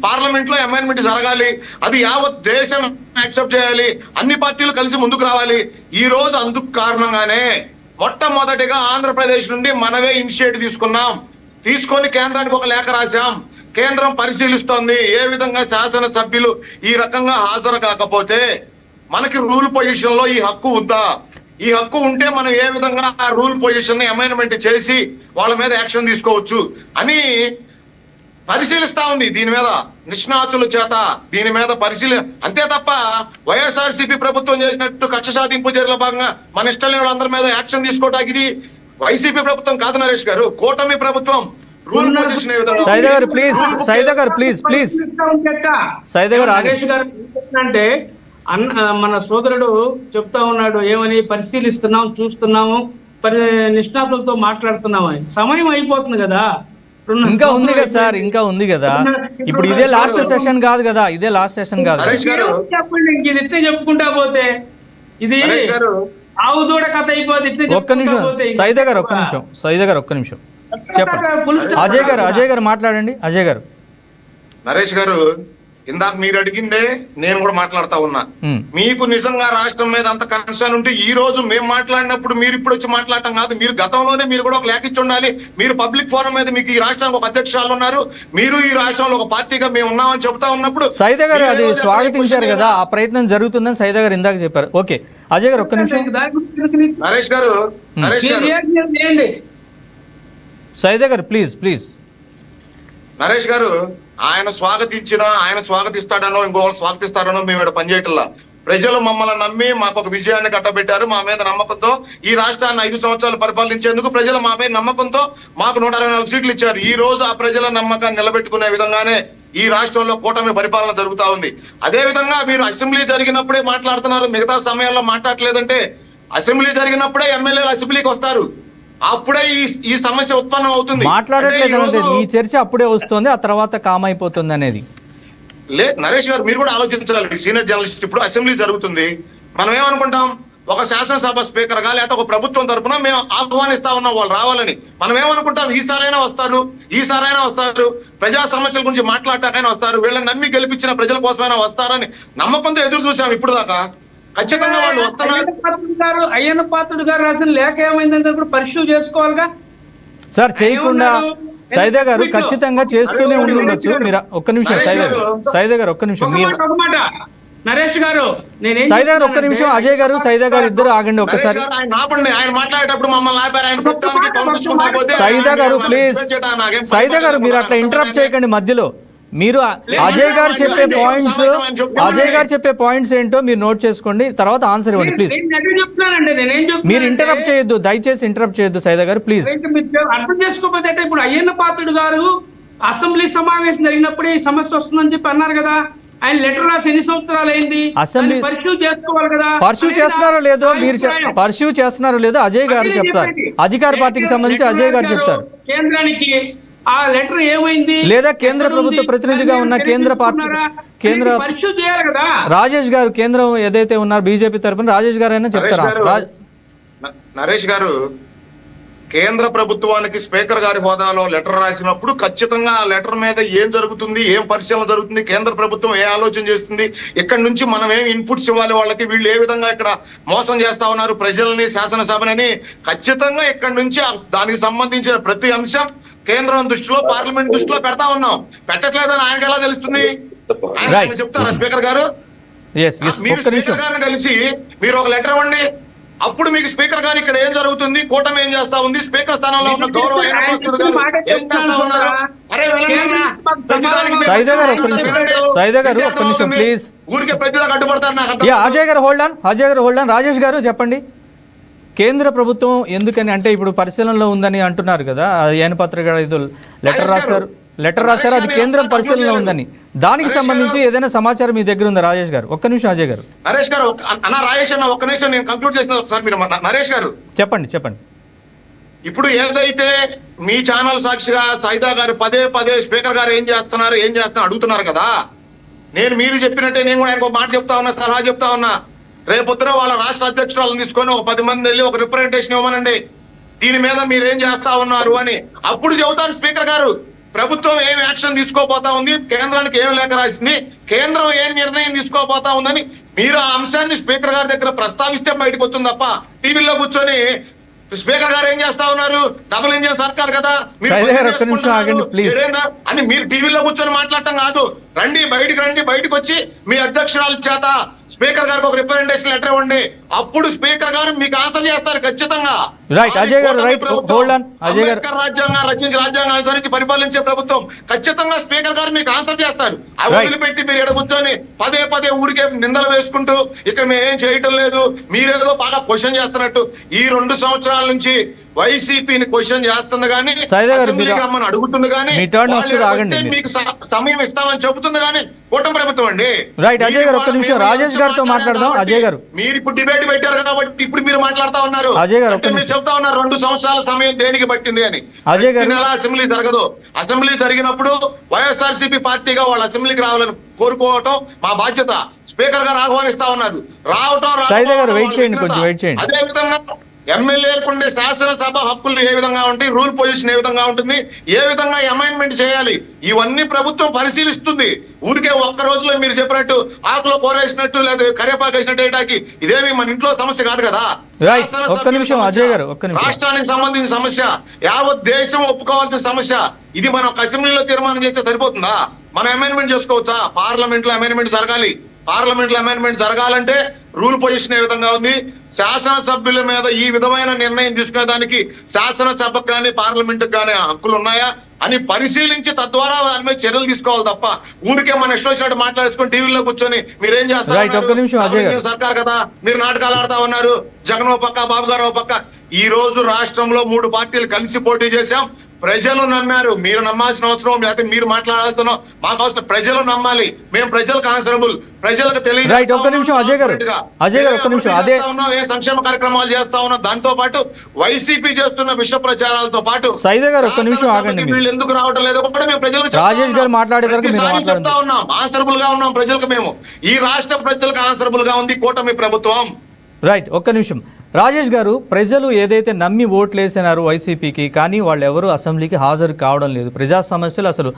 పార్లమెంట్ లో అమెండ్మెంట్ జరగాలి, అది యావత్ దేశం యాక్సెప్ట్ చేయాలి, అన్ని పార్టీలు కలిసి ముందుకు రావాలి. ఈ రోజు అందుకు కారణంగానే మొట్టమొదటిగా ఆంధ్రప్రదేశ్ నుండి మనమే ఇనిషియేట్ తీసుకొని కేంద్రానికి ఒక లేఖ రాశాం. కేంద్రం పరిశీలిస్తోంది ఏ విధంగా శాసన సభ్యులు ఈ రకంగా హాజరు కాకపోతే మనకి రూల్ పొజిషన్ లో ఈ హక్కు ఉందా, ఈ హక్కు ఉంటే మనం ఏ విధంగా ఆ రూల్ పొజిషన్ ని అమెండ్మెంట్ చేసి వాళ్ళ మీద యాక్షన్ తీసుకోవచ్చు అని పరిశీలిస్తా ఉంది. దీని మీద నిష్ణాతుల చేత దీని మీద అంతే తప్ప వైఎస్ఆర్సీపీ ప్రభుత్వం చేసినట్టు కక్ష సాధింపు చర్యల భాగంగా మన ఇష్టం లేని వాళ్ళందరి మీద యాక్షన్ తీసుకోవడానికి ఇది వైసీపీ ప్రభుత్వం కాదు నరేష్ గారు, కూటమి ప్రభుత్వం. రూల్ పొజిషన్ ఏ విధంగా సైదా గారు ప్లీజ్ నాగేష్ గారు అంటే మన సోదరుడు చెప్తా ఉన్నాడు ఏమని, పరిశీలిస్తున్నాం, చూస్తున్నాము, నిష్ణాతులతో మాట్లాడుతున్నామని. సమయం అయిపోతుంది కదా, ఇంకా ఉంది కదా సార్, ఇంకా ఉంది కదా. ఇప్పుడు ఇదే లాస్ట్ సెషన్ కాదు కదా, ఇదే లాస్ట్ సెషన్ కాదు. చెప్పండి, ఇంక ఇది ఇట్టే చెప్పుకుంటా పోతే ఇది ఆవు దూడ కథ అయిపోతుంది. ఒక్క నిమిషం సైదా గారు, ఒక్క నిమిషం చెప్పండి. అజయ్ గారు మాట్లాడండి. అజయ్ గారు. నరేష్ గారు, ఇందాక మీరు అడిగిందే నేను కూడా మాట్లాడుతా ఉన్నా. మీకు నిజంగా రాష్ట్రం మీద అంత కన్సర్న్ ఉంటే ఈ రోజు మేము మాట్లాడినప్పుడు మీరు ఇప్పుడు వచ్చి మాట్లాడటం కాదు, మీరు గతంలోనే మీరు కూడా ఒక లేఖ ఇచ్చి ఉండాలి. మీరు పబ్లిక్ ఫోరం మీద మీకు ఈ రాష్ట్రానికి ఒక అధ్యక్షురాలు ఉన్నారు, మీరు ఈ రాష్ట్రంలో ఒక పార్టీగా మేము ఉన్నామని చెప్తా ఉన్నప్పుడు సైదా గారు అది స్వాగతించారు కదా, ఆ ప్రయత్నం జరుగుతుందని సైదా గారు ఇందాక చెప్పారు. ఓకే అజయ్ గారు ఒక్క నిమిషం. నరేష్ గారు సైదా గారు ప్లీజ్. నరేష్ గారు, ఆయన స్వాగతిస్తాడనో ఇంకోళ్ళు స్వాగతిస్తాడనో మేము ఇక్కడ పనిచేయటంలా. ప్రజలు మమ్మల్ని నమ్మి మాకు ఒక విజయాన్ని కట్టబెట్టారు. మా మీద నమ్మకంతో ఈ రాష్ట్రాన్ని 5 సంవత్సరాలు పరిపాలించేందుకు ప్రజలు మా మీద నమ్మకంతో మాకు 164 సీట్లు ఇచ్చారు. ఈ రోజు ఆ ప్రజల నమ్మకాన్ని నిలబెట్టుకునే విధంగానే ఈ రాష్ట్రంలో కూటమి పరిపాలన జరుగుతా ఉంది. అదే విధంగా మీరు అసెంబ్లీ జరిగినప్పుడే మాట్లాడుతున్నారు, మిగతా సమయాల్లో మాట్లాడలేదంటే అసెంబ్లీ జరిగినప్పుడే ఎమ్మెల్యేలు అసెంబ్లీకి వస్తారు, అప్పుడే ఈ సమస్య ఉత్పన్నం అవుతుంది. మాట్లాడట్లేదు, ఈ చర్చ అప్పుడే వస్తుంది, ఆ తర్వాత కామ్ అయిపోతుంది అనేది. నరేష్ గారు, మీరు కూడా ఆలోచించాలి. సీనియర్ జర్నలిస్ట్, ఇప్పుడు అసెంబ్లీ జరుగుతుంది, మనం ఏమనుకుంటాం, ఒక శాసనసభ స్పీకర్ గా లేకపోతే ఒక ప్రభుత్వం తరఫున మేము ఆహ్వానిస్తా ఉన్నాం వాళ్ళు రావాలని. మనం ఏమనుకుంటాం, ఈసారైనా వస్తారు, ప్రజా సమస్యల గురించి మాట్లాడటాకైనా వస్తారు, వీళ్ళని నమ్మి గెలిపించిన ప్రజల కోసమైనా వస్తారని నమ్మకంతో ఎదురు చూసాం. ఇప్పుడు దాకా ఖచ్చితంగా వాళ్ళు వస్తున్నారు. అయ్యన్న పాత్రుడు గారు రాసిన లేఖ ఏమైందంటే పరిశీలన చేసుకోవాలిగా సార్. చేయకుండా సైదా గారు ఖచ్చితంగా చేస్తూనే ఉండొచ్చు. మీరు ఒక్క నిమిషం సైదా గారు ఒక్క నిమిషం. నరేష్ గారు నేనేం సైదా గారు ఒక్క నిమిషం, అజయ్ గారు సైదా గారు ఇద్దరు ఆగండి ఒక్కసారి. నరేష్ గారు, ఆయన ఆపండి. ఆయన మాట్లాడేటప్పుడు మమ్మల్ని ఆపారు. ఆయన ప్రతిదానికి కౌంటర్చుకుంటా పోతే సైదా గారు ప్లీజ్, సైదా గారు మీరు అట్లా ఇంటరప్ట్ చేయకండి మధ్యలో. మీరు అజయ్ గారు చెప్పే పాయింట్స్, అజయ్ గారు చెప్పే పాయింట్స్ ఏంటో మీరు నోట్ చేసుకోండి, తర్వాత ఆన్సర్ ఇవ్వండి ప్లీజ్. చెప్తున్నానండి, నేనేం చెప్తున్నా మీరు ఇంటరప్ట్ చేయొద్దు, దయచేసి ఇంటరప్ట్ చేయొద్దు సైదా గారు ప్లీజ్. అర్థం చేసుకోకపోతే ఇప్పుడు అయ్యన్న పాత్రుడు గారు అసెంబ్లీ సమావేశం జరిగినప్పుడు ఈ సమస్య వస్తుందని చెప్పి అన్నారు కదా. ఆయన లెటర్ రాసి ఎన్ని సంవత్సరాలు అయింది? అసెంబ్లీ పర్సూ చేసుకోవాలి కదా. పర్సూ చేస్తున్నారో లేదో మీరు పర్సూ చేస్తున్నారో లేదో అజయ్ గారు చెప్తారు. అధికార పార్టీకి సంబంధించి అజయ్ గారు చెప్తారు. కేంద్రానికి ఆ లెటర్ ఏమైంది? లేదా కేంద్ర ప్రభుత్వ ప్రతినిధిగా ఉన్న కేంద్ర పార్టీ పర్సూ చేయాలి కదా. రాజేష్ గారు కేంద్రం ఏదైతే ఉన్నారు బీజేపీ తరఫున రాజేష్ గారు అయినా చెప్తారా? నరేష్ గారు, కేంద్ర ప్రభుత్వానికి స్పీకర్ గారి హోదాలో లెటర్ రాసినప్పుడు ఖచ్చితంగా ఆ లెటర్ మీద ఏం జరుగుతుంది, ఏం పరిశీలన జరుగుతుంది, కేంద్ర ప్రభుత్వం ఏ ఆలోచన చేస్తుంది, ఇక్కడ నుంచి మనం ఏం ఇన్పుట్స్ ఇవ్వాలి వాళ్ళకి, వీళ్ళు ఏ విధంగా ఇక్కడ మోసం చేస్తా ఉన్నారు ప్రజల్ని, శాసనసభని, ఖచ్చితంగా ఇక్కడ నుంచి దానికి సంబంధించిన ప్రతి అంశం కేంద్రం దృష్టిలో, పార్లమెంట్ దృష్టిలో పెడతా ఉన్నాం. పెట్టట్లేదని ఆయనకి ఎలా తెలుస్తుంది? ఆయన చెప్తారా స్పీకర్ గారు? మీరు స్పీకర్ గారిని కలిసి మీరు ఒక లెటర్ ఇవ్వండి, అప్పుడు మీకు స్పీకర్ గారు ఇక్కడ ఏం జరుగుతుంది, కూటమి ఏం చేస్తా ఉంది, స్పీకర్ స్థానంలో ఉన్న గౌరవ ఏం చేస్తా ఉన్నారు. సైదా గారు ఒక్క నిమిషం, సైదా గారు ఒక్క నిమిషం ప్లీజ్. ఊరికే ప్రజలకు అడ్డుపడతారు నాకు. అజయ్ గారు హోల్డ్ ఆన్, అజయ్ గారు హోల్డ్ ఆన్. రాజేష్ గారు చెప్పండి, కేంద్ర ప్రభుత్వం ఎందుకని అంటే ఇప్పుడు పరిశీలనలో ఉందని అంటున్నారు కదా, ఏనపత్ర గారు ఇది లెటర్ రాశారు అది కేంద్రం పరిశీలనలో ఉందని, దానికి సంబంధించి ఏదైనా సమాచారం మీ దగ్గర ఉందా రాజేష్ గారు? ఒక్క నిమిషం అజయ్ గారు. నరేష్ గారు రాజేష్ అన్న ఒక్క నిమిషం నేను కంక్లూడ్ చేసిన ఒకసారి మీరు నరేష్ గారు చెప్పండి. ఇప్పుడు ఏదైతే మీ ఛానల్ సాక్షిగా సైదా గారు పదే పదే స్పీకర్ గారు ఏం చేస్తున్నారు అడుగుతున్నారు కదా, నేను మీరు చెప్పినట్టే నేను కూడా ఆయనకు ఒక మాట చెప్తా ఉన్నా, సలహా చెప్తా ఉన్నా. రేపొద్దున వాళ్ళ రాష్ట్ర అధ్యక్షురాలను తీసుకొని ఒక 10 మంది వెళ్ళి ఒక రిప్రజెంటేషన్ ఇవ్వమనండి, దీని మీద మీరు ఏం చేస్తా ఉన్నారు అని. అప్పుడు చెబుతారు స్పీకర్ గారు ప్రభుత్వం ఏం యాక్షన్ తీసుకోపోతా ఉంది, కేంద్రానికి ఏం లేఖ రాసింది, కేంద్రం ఏం నిర్ణయం తీసుకోపోతా ఉందని మీరు ఆ అంశాన్ని స్పీకర్ గారి దగ్గర ప్రస్తావిస్తే బయటకు వస్తుంది తప్ప టీవీలో కూర్చొని స్పీకర్ గారు ఏం చేస్తా ఉన్నారు, డబుల్ ఇంజిన్ సర్కార్ కదా అని మీరు టీవీలో కూర్చొని మాట్లాడటం కాదు. రండి బయటకు వచ్చి మీ అధ్యక్షురాల చేత స్పీకర్ గారికి ఒక రిప్రజెంటేషన్ లెటర్ ఇవ్వండి, అప్పుడు స్పీకర్ గారు మీకు ఆన్సర్ చేస్తారు ఖచ్చితంగా. రాజ్యాంగం అనుసరించి పరిపాలించే ప్రభుత్వం ఖచ్చితంగా స్పీకర్ గారు మీకు ఆన్సర్ చేస్తారు. అవి వదిలిపెట్టి మీరు ఇక్కడ కూర్చొని పదే ఊరికే నిందలు వేసుకుంటూ ఇక్కడ మేము ఏం చేయటం లేదు, మీరేదో బాగా క్వశ్చన్ చేస్తున్నట్టు ఈ 2 సంవత్సరాల నుంచి వైసీపీని క్వశ్చన్ చేస్తుంది కానీ రమ్మని అడుగుతుంది కానీ మీకు సమయం ఇస్తామని చెబుతుంది కానీ కూటమి ప్రభుత్వం అండి. రాజేష్ గారితో మాట్లాడదాం. అజయ్ గారు మీరు ఇప్పుడు డిబేట్ పెట్టారు కాబట్టి ఇప్పుడు మీరు మాట్లాడుతా ఉన్నారు. మీరు చెప్తా ఉన్నారు 2 సంవత్సరాల సమయం దేనికి పట్టింది అని. అసెంబ్లీ జరగదు. అసెంబ్లీ జరిగినప్పుడు వైఎస్ఆర్సీపీ పార్టీగా వాళ్ళు అసెంబ్లీకి రావాలని కోరుకోవటం మా బాధ్యత. స్పీకర్ గారు ఆహ్వానిస్తా ఉన్నారు, రావటం అదే విధంగా ఎమ్మెల్యేలకు ఉండే శాసనసభ హక్కులు ఏ విధంగా ఉంటాయి, రూల్ పొజిషన్ ఏ విధంగా ఉంటుంది, ఏ విధంగా అమైన్మెంట్ చేయాలి, ఇవన్నీ ప్రభుత్వం పరిశీలిస్తుంది. ఊరికే ఒక్క రోజులో మీరు చెప్పినట్టు ఆకులో కోరేసినట్టు లేదా కరేపాకు వేసినట్టు వేయడానికి ఇదేమి మన ఇంట్లో సమస్య కాదు కదా. రాష్ట్రానికి సంబంధించిన సమస్య, యావత్ దేశం ఒప్పుకోవాల్సిన సమస్య. ఇది మనం అసెంబ్లీలో తీర్మానం చేస్తే సరిపోతుందా? మనం అమైన్మెంట్ చేసుకోవచ్చా? పార్లమెంట్ లో అమైన్మెంట్ జరగాలి. పార్లమెంట్ లో అమెండ్మెంట్ జరగాలంటే రూల్ పొజిషన్ ఏ విధంగా ఉంది, శాసనసభ్యుల మీద ఈ విధమైన నిర్ణయం తీసుకునేదానికి శాసనసభకు కానీ పార్లమెంట్ కానీ హక్కులు ఉన్నాయా అని పరిశీలించి తద్వారా వారి మీద చర్యలు తీసుకోవాలి తప్ప ఊరికే మన ఇష్టం వచ్చినట్టు మాట్లాడుకొని టీవీలో కూర్చొని మీరేం చేస్తారు సర్కార్ కదా, మీరు నాటకాలు ఆడుతా ఉన్నారు. జగన్ ఓ పక్క, బాబు గారు ఓ పక్క. ఈ రోజు రాష్ట్రంలో 3 పార్టీలు కలిసి పోటీ చేశాం. ప్రజలు నమ్మారు. మీరు నమ్మాల్సిన అవసరం లేకపోతే మీరు మాట్లాడుతున్నాం మాకు అవసరం. ప్రజలు నమ్మాలి. మేము ప్రజలకు ఆన్సరబుల్, ప్రజలకు తెలియదు. ఏ సంక్షేమ కార్యక్రమాలు చేస్తా ఉన్నాం, దాంతో పాటు వైసీపీ చేస్తున్న విష ప్రచారాలతో పాటు వీళ్ళు ఎందుకు రావడం లేదో కూడా మేము ప్రజలకు చెప్తా ఉన్నాం. ఆన్సరబుల్ గా ఉన్నాం ప్రజలకు. మేము ఈ రాష్ట్ర ప్రజలకు ఆన్సరబుల్ గా ఉంది కూటమి ప్రభుత్వం. రైట్, ఒక్క నిమిషం. రాజేష్ గారు, ప్రజలు ఏదైతే నమ్మి ఓట్లేసినారు వైసీపీకి, కానీ వాళ్ళు ఎవరు అసెంబ్లీకి హాజరు కావడం లేదు. ప్రజా సమస్యలు, అసలు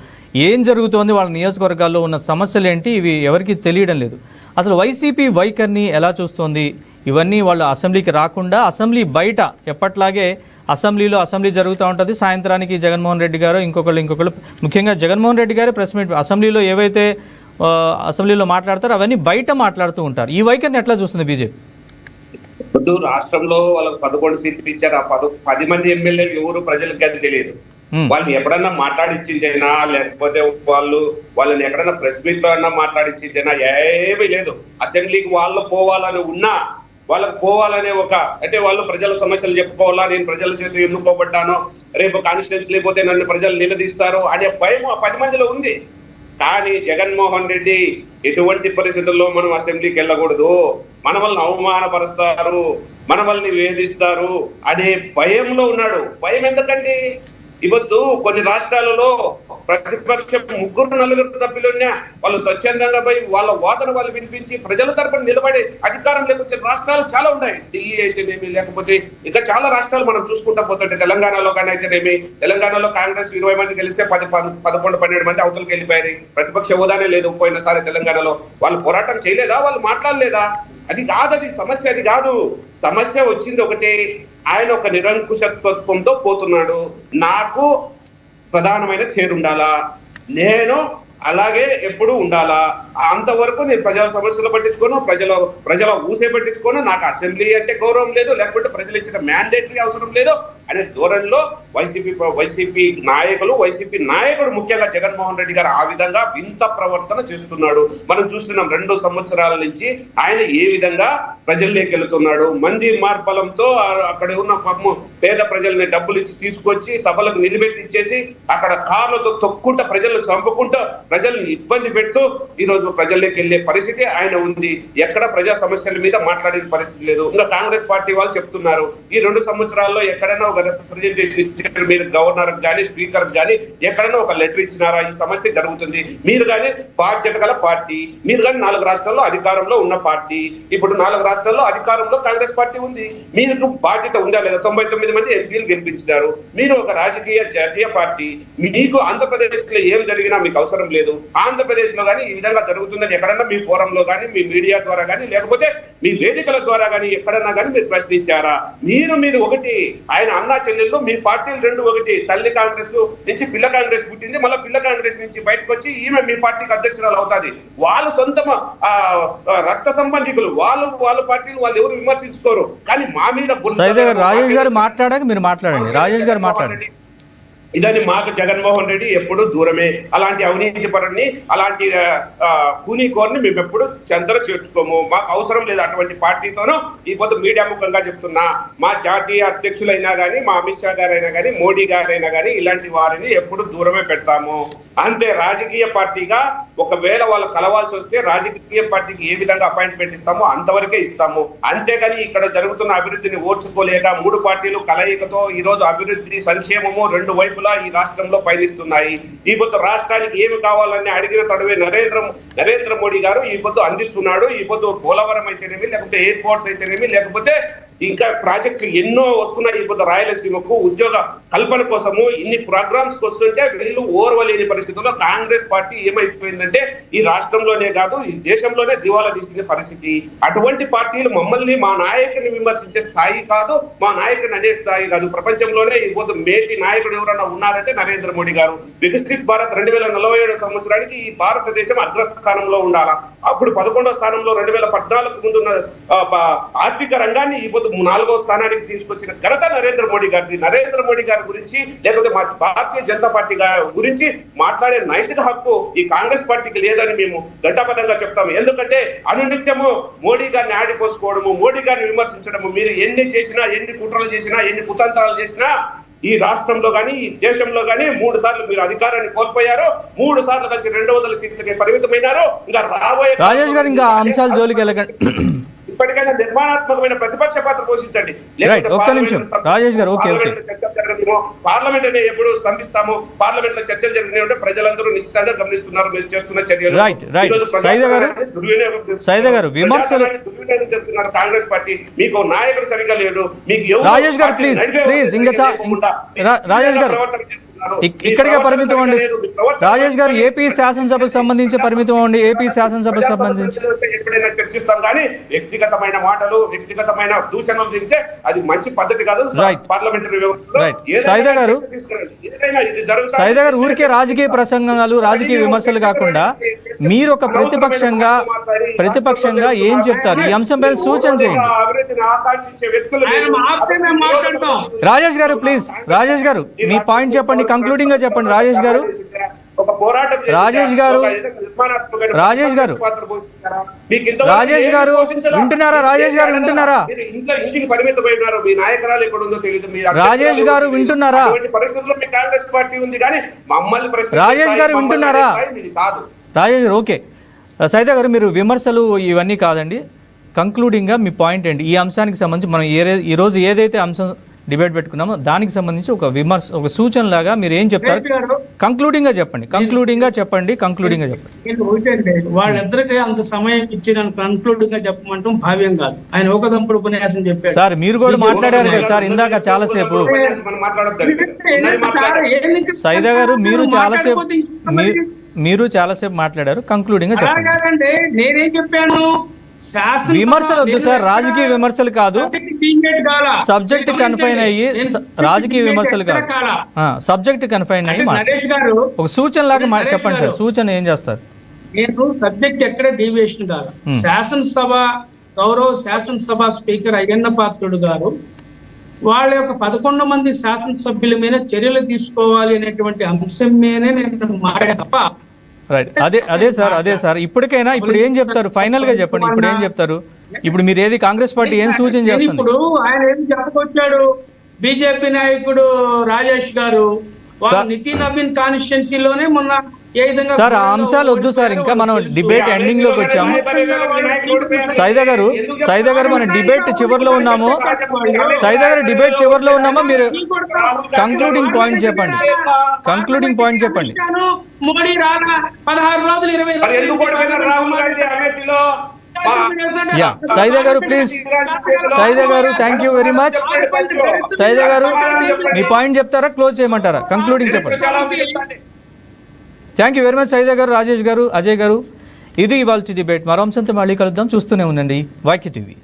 ఏం జరుగుతోంది, వాళ్ళ నియోజకవర్గాల్లో ఉన్న సమస్యలు ఏంటి, ఇవి ఎవరికి తెలియడం లేదు. అసలు వైసీపీ వైఖరిని ఎలా చూస్తోంది, ఇవన్నీ వాళ్ళు అసెంబ్లీకి రాకుండా అసెంబ్లీ బయట ఎప్పట్లాగే అసెంబ్లీ జరుగుతూ ఉంటుంది. సాయంత్రానికి జగన్మోహన్ రెడ్డి గారు ఇంకొకళ్ళు ముఖ్యంగా జగన్మోహన్ రెడ్డి గారు ప్రెస్ మీట్, అసెంబ్లీలో ఏవైతే అసెంబ్లీలో మాట్లాడతారు, అవన్నీ బయట మాట్లాడుతూ ఉంటారు. ఈ వైఖరిని ఎట్లా చూస్తుంది బీజేపీ? ఇప్పుడు రాష్ట్రంలో వాళ్ళకి 11 సీట్లు ఇచ్చారు. ఆ 10 మంది ఎమ్మెల్యేలు ఎవరు ప్రజలకి అది తెలియదు. వాళ్ళని ఎప్పుడన్నా మాట్లాడిచ్చిందేనా, లేకపోతే వాళ్ళని ఎక్కడన్నా ప్రెస్ మీట్ లో అన్నా మాట్లాడిచ్చిందేనా, ఏమీ లేదు. అసెంబ్లీకి వాళ్ళు పోవాలని ఉన్నా, వాళ్ళకు పోవాలనే అంటే వాళ్ళు ప్రజల సమస్యలు చెప్పుకోవాలా, నేను ప్రజల చేత ఎన్నుకోబడ్డాను, రేపు కాన్స్టిట్యూన్సీ లేకపోతే నన్ను ప్రజలు నిలదీస్తారు అనే భయం ఆ 10 మందిలో ఉంది. కానీ జగన్మోహన్ రెడ్డి ఎటువంటి పరిస్థితుల్లో మనం అసెంబ్లీకి వెళ్ళకూడదు, మన వాళ్ళని అవమానపరుస్తారు, మన వాళ్ళని వేధిస్తారు అనే భయంలో ఉన్నాడు. భయం ఎందుకండి? ఇవద్దు కొన్ని రాష్ట్రాలలో ప్రతిపక్షం 3-4 సభ్యులున్నా వాళ్ళు స్వచ్ఛందంగా పోయి వాళ్ళ వాదన వాళ్ళు వినిపించి ప్రజల తరపున నిలబడి అధికారం లేకొచ్చిన రాష్ట్రాలు చాలా ఉన్నాయి. ఢిల్లీ అయితేనేమి, లేకపోతే ఇంకా చాలా రాష్ట్రాలు మనం చూసుకుంటా పోతుంటే, తెలంగాణలో కానీ అయితేనేమి, తెలంగాణలో కాంగ్రెస్ 20 మంది గెలిస్తే 11-12 మంది అవతలకి వెళ్ళిపోయారు. ప్రతిపక్ష హోదానే లేదు పోయినసారి తెలంగాణలో. వాళ్ళు పోరాటం చేయలేదా, వాళ్ళు మాట్లాడలేదా? అది కాదు, అది సమస్య అది కాదు. సమస్య వచ్చింది ఒకటే, ఆయన ఒక నిరంకుశత్వంతో పోతున్నాడు. నాకు ప్రధానమైన చేరుండాలా, నేను అలాగే ఎప్పుడు ఉండాలా, అంతవరకు నేను ప్రజల సమస్యలు పట్టించుకోను, ప్రజల ఊసే పట్టించుకోను, నాకు అసెంబ్లీ అంటే గౌరవం లేదు, లేకపోతే ప్రజలు ఇచ్చిన మ్యాండేటరీ అవసరం లేదు అనే ధోరణిలో వైసీపీ నాయకుడు ముఖ్యంగా జగన్మోహన్ రెడ్డి గారు ఆ విధంగా వింత ప్రవర్తన చేస్తున్నాడు. మనం చూస్తున్నాం 2 సంవత్సరాల నుంచి ఆయన ఏ విధంగా ప్రజల్లోకి వెళ్తున్నాడు. మంది మార్బలంతో అక్కడ ఉన్న పేద ప్రజల్ని డబ్బులు ఇచ్చి తీసుకొచ్చి సభలకు నిలబెట్టించేసి అక్కడ కార్లతో తొక్కుంటా ప్రజలను చంపుకుంటూ ప్రజల్ని ఇబ్బంది పెడుతూ ఈ రోజు ప్రజల్లోకి వెళ్లే పరిస్థితి ఆయన ఉంది. ఎక్కడ ప్రజా సమస్యల మీద మాట్లాడే పరిస్థితి లేదు. ఇంకా కాంగ్రెస్ పార్టీ వాళ్ళు చెప్తున్నారు, ఈ 2 సంవత్సరాల్లో ఎక్కడైనా ఒక రిప్రజెంటేషన్ ఇచ్చారు, మీరు గవర్నర్ కానీ స్పీకర్ కానీ ఎక్కడైనా ఒక లెటర్ ఇచ్చినారా, ఈ సమస్య జరుగుతుంది, మీరు కానీ బాధ్యత గల పార్టీ, మీరు కానీ 4 రాష్ట్రాల్లో అధికారంలో ఉన్న పార్టీ, ఇప్పుడు 4 రాష్ట్రాల్లో అధికారంలో కాంగ్రెస్ పార్టీ ఉంది, మీకు బాధ్యత ఉందా లేదా? 99 మంది ఎంపీలు గెలిపించినారు, మీరు ఒక జాతీయ పార్టీ, మీకు ఆంధ్రప్రదేశ్ లో ఏం జరిగినా మీకు అవసరం లేదు. ఆంధ్రప్రదేశ్ లో కానీ ఈ విధంగా జరుగుతుందని ఎక్కడన్నా మీ ఫోరంలో కానీ, మీ మీడియా ద్వారా కానీ, లేకపోతే మీ వేదికల ద్వారా కానీ ఎక్కడన్నా కానీ మీరు ప్రశ్నించారా? మీరు ఒకటి, ఆయన అన్నా చెల్లెళ్ళు, మీ పార్టీలు 2 ఒకటి. తల్లి కాంగ్రెస్ నుంచి పిల్ల కాంగ్రెస్ పుట్టింది, మళ్ళీ పిల్ల కాంగ్రెస్ నుంచి బయటకు వచ్చి ఈమె మీ పార్టీకి అధ్యక్షురాలు అవుతుంది. వాళ్ళు సొంత రక్త సంబంధికులు, వాళ్ళ పార్టీలు వాళ్ళు ఎవరు విమర్శించుకోరు. కానీ మా మీద రాజేష్ గారు మాట్లాడాక మీరు మాట్లాడండి. రాజేష్ గారు మాట్లాడండి. ఇదని మాకు జగన్మోహన్ రెడ్డి ఎప్పుడు దూరమే. అలాంటి అవినీతి పరుని, అలాంటి కూనీకోరిని మేము ఎప్పుడు చెంతర చేర్చుకోము. మాకు అవసరం లేదు అటువంటి పార్టీతోనూ. ఈ పొద్దు మీడియా ముఖంగా చెప్తున్నా, మా జాతీయ అధ్యక్షులైనా కానీ, మా అమిత్ షా గారైనా కానీ, మోడీ గారైనా కానీ ఇలాంటి వారిని ఎప్పుడు దూరమే పెడతాము. అంతే. రాజకీయ పార్టీగా ఒకవేళ వాళ్ళు కలవాల్సి వస్తే రాజకీయ పార్టీకి ఏ విధంగా అపాయింట్మెంట్ ఇస్తామో అంతవరకే ఇస్తాము. అంతేగాని ఇక్కడ జరుగుతున్న అభివృద్ధిని ఓర్చుకోలేక 3 పార్టీలు కలయికతో ఈ రోజు అభివృద్ధి, సంక్షేమము 2 వైపులా ఈ రాష్ట్రంలో పయనిస్తున్నాయి. ఈ పొద్దు రాష్ట్రానికి ఏమి కావాలని అడిగిన తడవే నరేంద్ర మోడీ గారు ఈ పొద్దు అందిస్తున్నాడు. ఈ పొద్దు పోలవరం అయితేనేమి, లేకపోతే ఎయిర్పోర్ట్స్ అయితేనేమి, లేకపోతే ఇంకా ప్రాజెక్టులు ఎన్నో వస్తున్నాయి. ఇప్పుడు రాయలసీమకు ఉద్యోగ కల్పన కోసము ఇన్ని ప్రోగ్రామ్స్ వస్తుంటే వీళ్ళు ఓర్వలేని పరిస్థితుల్లో కాంగ్రెస్ పార్టీ ఏమైపోయిందంటే ఈ రాష్ట్రంలోనే కాదు ఈ దేశంలోనే దివాలా తీసిన పరిస్థితి. అటువంటి పార్టీలు మమ్మల్ని, మా నాయకుని విమర్శించే స్థాయి కాదు, మా నాయకుని అనే స్థాయి కాదు. ప్రపంచంలోనే ఇప్పుడు మేటి నాయకుడు ఎవరన్నా ఉన్నారంటే నరేంద్ర మోడీ గారు. వికసిత్ భారత్ 2047 సంవత్సరానికి ఈ భారతదేశం అగ్రస్థానంలో ఉండాలా. అప్పుడు 11వ స్థానంలో 2014 ముందున్న ఆర్థిక రంగాన్ని ఇప్పుడు 4వ స్థానానికి తీసుకొచ్చిన ఘనత నరేంద్ర మోడీ గారిది. నరేంద్ర మోడీ గారి గురించి, లేకపోతే మా భారతీయ జనతా పార్టీ గురించి మాట్లాడే నైతిక హక్కు ఈ కాంగ్రెస్ పార్టీకి లేదని మేము ఘంటాపథంగా చెప్తాము. ఎందుకంటే అనునిత్యము మోడీ గారిని ఆడిపోసుకోవడము, మోడీ గారిని విమర్శించడము, మీరు ఎన్ని చేసినా, ఎన్ని కుట్రలు చేసినా, ఎన్ని కుతంత్రాలు చేసినా ఈ రాష్ట్రంలో కానీ ఈ దేశంలో కానీ 3 సార్లు మీరు అధికారాన్ని కోల్పోయారు. 3 సార్లు కలిసి 200 సీట్లకి పరిమితమైనారు. ఇంకా రాబోయే రాజేష్ గారు ఇంకా అంశాల జోలికి వెళ్ళకండి. ఇప్పటికైనా నిర్మాణాత్మకమైన ప్రతిపక్ష పాత్ర పోషించండి. ఒక్క నిమిషం రాజేష్ గారు. పార్లమెంట్ అనే ఎప్పుడు స్తంభిస్తాము. పార్లమెంట్ లో చర్చలు జరిగినాయి అంటే ప్రజలందరూ నిశ్చితంగా గమనిస్తున్నారు మీరు చేస్తున్న చర్యలు. సైదా గారు విమర్శలు చెప్తున్నారు కాంగ్రెస్ పార్టీ. మీకు నాయకుడు సరిగ్గా లేడు. మీకు రాజేష్ గారు ప్లీజ్ ఇంకా రాజేష్ గారు ఇక్కడికే పరిమితం అవ్వండి. రాజేష్ గారు ఏపీ శాసనసభకు సంబంధించి పరిమితం అవ్వండి. ఏపీ శాసనసభకు సంబంధించి ఎప్పుడైనా చర్చిస్తాం కానీ వ్యక్తిగతమైన మాటలు, వ్యక్తిగతమైన దూషణలు తింటే అది మంచి పద్ధతి కాదు. పార్లమెంటరీ సైదా గారు ఊరికే రాజకీయ ప్రసంగాలు, రాజకీయ విమర్శలు కాకుండా మీరు ఒక ప్రతిపక్షంగా ఏం చెప్తారు ఈ అంశంపై సూచన చేయండి. అభివృద్ధిని ఆకాంక్షించే వ్యక్తులు ఆయన మాట్లాడితే మేము మాట్లాడతాం. రాజేష్ గారు ప్లీజ్, రాజేష్ గారు మీ పాయింట్ చెప్పండి, కంక్లూడింగ్ గా చెప్పండి. రాజేష్ గారు, ఒక పోరాటం చేశారు. రాజేష్ గారు, ఒక నిర్మాణాత్మకమైన రాజేష్ గారు, పాత్ర పోషించారా? మీకు ఇంతవరకు రాజేష్ ఏం గారు పోషించరా? వింటున్నారా? రాజేష్ గారు వింటున్నారా? మీరు ఇంటికి పరిమితమైనారు. మీ నాయకురాలు ఎక్కడ ఉందో తెలియదు. మీరు రాజేష్ గారు వింటున్నారా? అటువంటి పరిస్థితుల్లో మీ కాంగ్రెస్ పార్టీ ఉంది, కానీ మమ్మల్ని ప్రశ్నించే రాజేష్ గారు స్థాయి, వింటున్నారా? మమ్మల్ని అనే స్థాయి మీది కాదు. రాజేష్ గారు ఓకే. సైత గారు మీరు విమర్శలు ఇవన్నీ కాదండి, కంక్లూడింగ్గా మీ పాయింట్ ఏంటి ఈ అంశానికి సంబంధించి మనం ఈరోజు ఏదైతే అంశం డిబేట్ పెట్టుకున్నామో దానికి సంబంధించి ఒక విమర్శ, ఒక సూచన లాగా మీరు ఏం చెప్తారు? కంక్లూడింగ్గా చెప్పండి. నేను ఒకటండి, వాళ్ళిద్దరికి అంత సమయం ఇచ్చి నన్ను కంక్లూడింగ్ గా చెప్పమంటాం భావ్యం కాదు. ఆయన ఒక దంపుడు ఉపన్యాసం చెప్పాడు. సార్ మీరు కూడా మాట్లాడారు కదా సార్ ఇందాక చాలాసేపు. మనం మాట్లాడొద్దండి. సైద గారు మీరు చాలాసేపు మాట్లాడారు, కంక్లూడింగ్ గా చెప్పండి. అలాగంటే నేనేం చెప్పాను, విమర్శలు వద్దు సార్, రాజకీయ విమర్శలు కాదు, సబ్జెక్ట్ కన్ఫైన్ అయ్యి రాజకీయ విమర్శలు కాదు, సబ్జెక్ట్ కన్ఫైన్ అయ్యి నరేష్ గారు ఒక సూచన లాగా చెప్పండి సార్. సూచన ఏం చేస్తారు? నేను సబ్జెక్ట్ ఎక్కడ డీవియేషన్ కాదు. గౌరవ శాసనసభ స్పీకర్ అయ్యన్న పాత్రుడు గారు వాళ్ళ యొక్క 11 మంది శాసనసభ్యుల మీద చర్యలు తీసుకోవాలి అనేటువంటి అంశం మీదనే నేను మాట్లాడే తప్ప. రైట్, అదే సార్ ఇప్పటికైనా ఇప్పుడు ఏం చెప్తారు? ఫైనల్ గా చెప్పండి, ఇప్పుడు ఏం చెప్తారు? ఇప్పుడు మీరు ఏది కాంగ్రెస్ పార్టీ ఏం సూచన చేస్తుంది? ఇప్పుడు ఆయన ఏం చెప్పకొచ్చాడు, బీజేపీ నాయకుడు రాజేష్ గారు నితిన్ నవీన్ కాన్స్టిట్యున్సీలోనే మొన్న ఏ విధంగా సార్ ఆ అంశాలు వద్దు సార్, ఇంకా మనం డిబేట్ ఎండింగ్ లోకి వచ్చాము. సైద గారు మనం డిబేట్ చివరిలో ఉన్నాము. సైద గారు డిబేట్ చివరిలో ఉన్నామా? మీరు కంక్లూడింగ్ పాయింట్ చెప్పండి. మోడీ రాగా 16 రోజులు 20 యా సైద గారు ప్లీజ్. సైద గారు thank you very much. Saida గారు మీ పాయింట్ చెప్తారా, క్లోజ్ చేయమంటారా? కంక్లూడింగ్ చెప్పండి. Thank you very much Saida గారు, రాజేష్ గారు, అజయ్ గారు. ఇది ఇవాల్టి డిబేట్. మరో అంశంతో మళ్ళీ కలుద్దాం. చూస్తూనే ఉండండి వైకే టీవీ.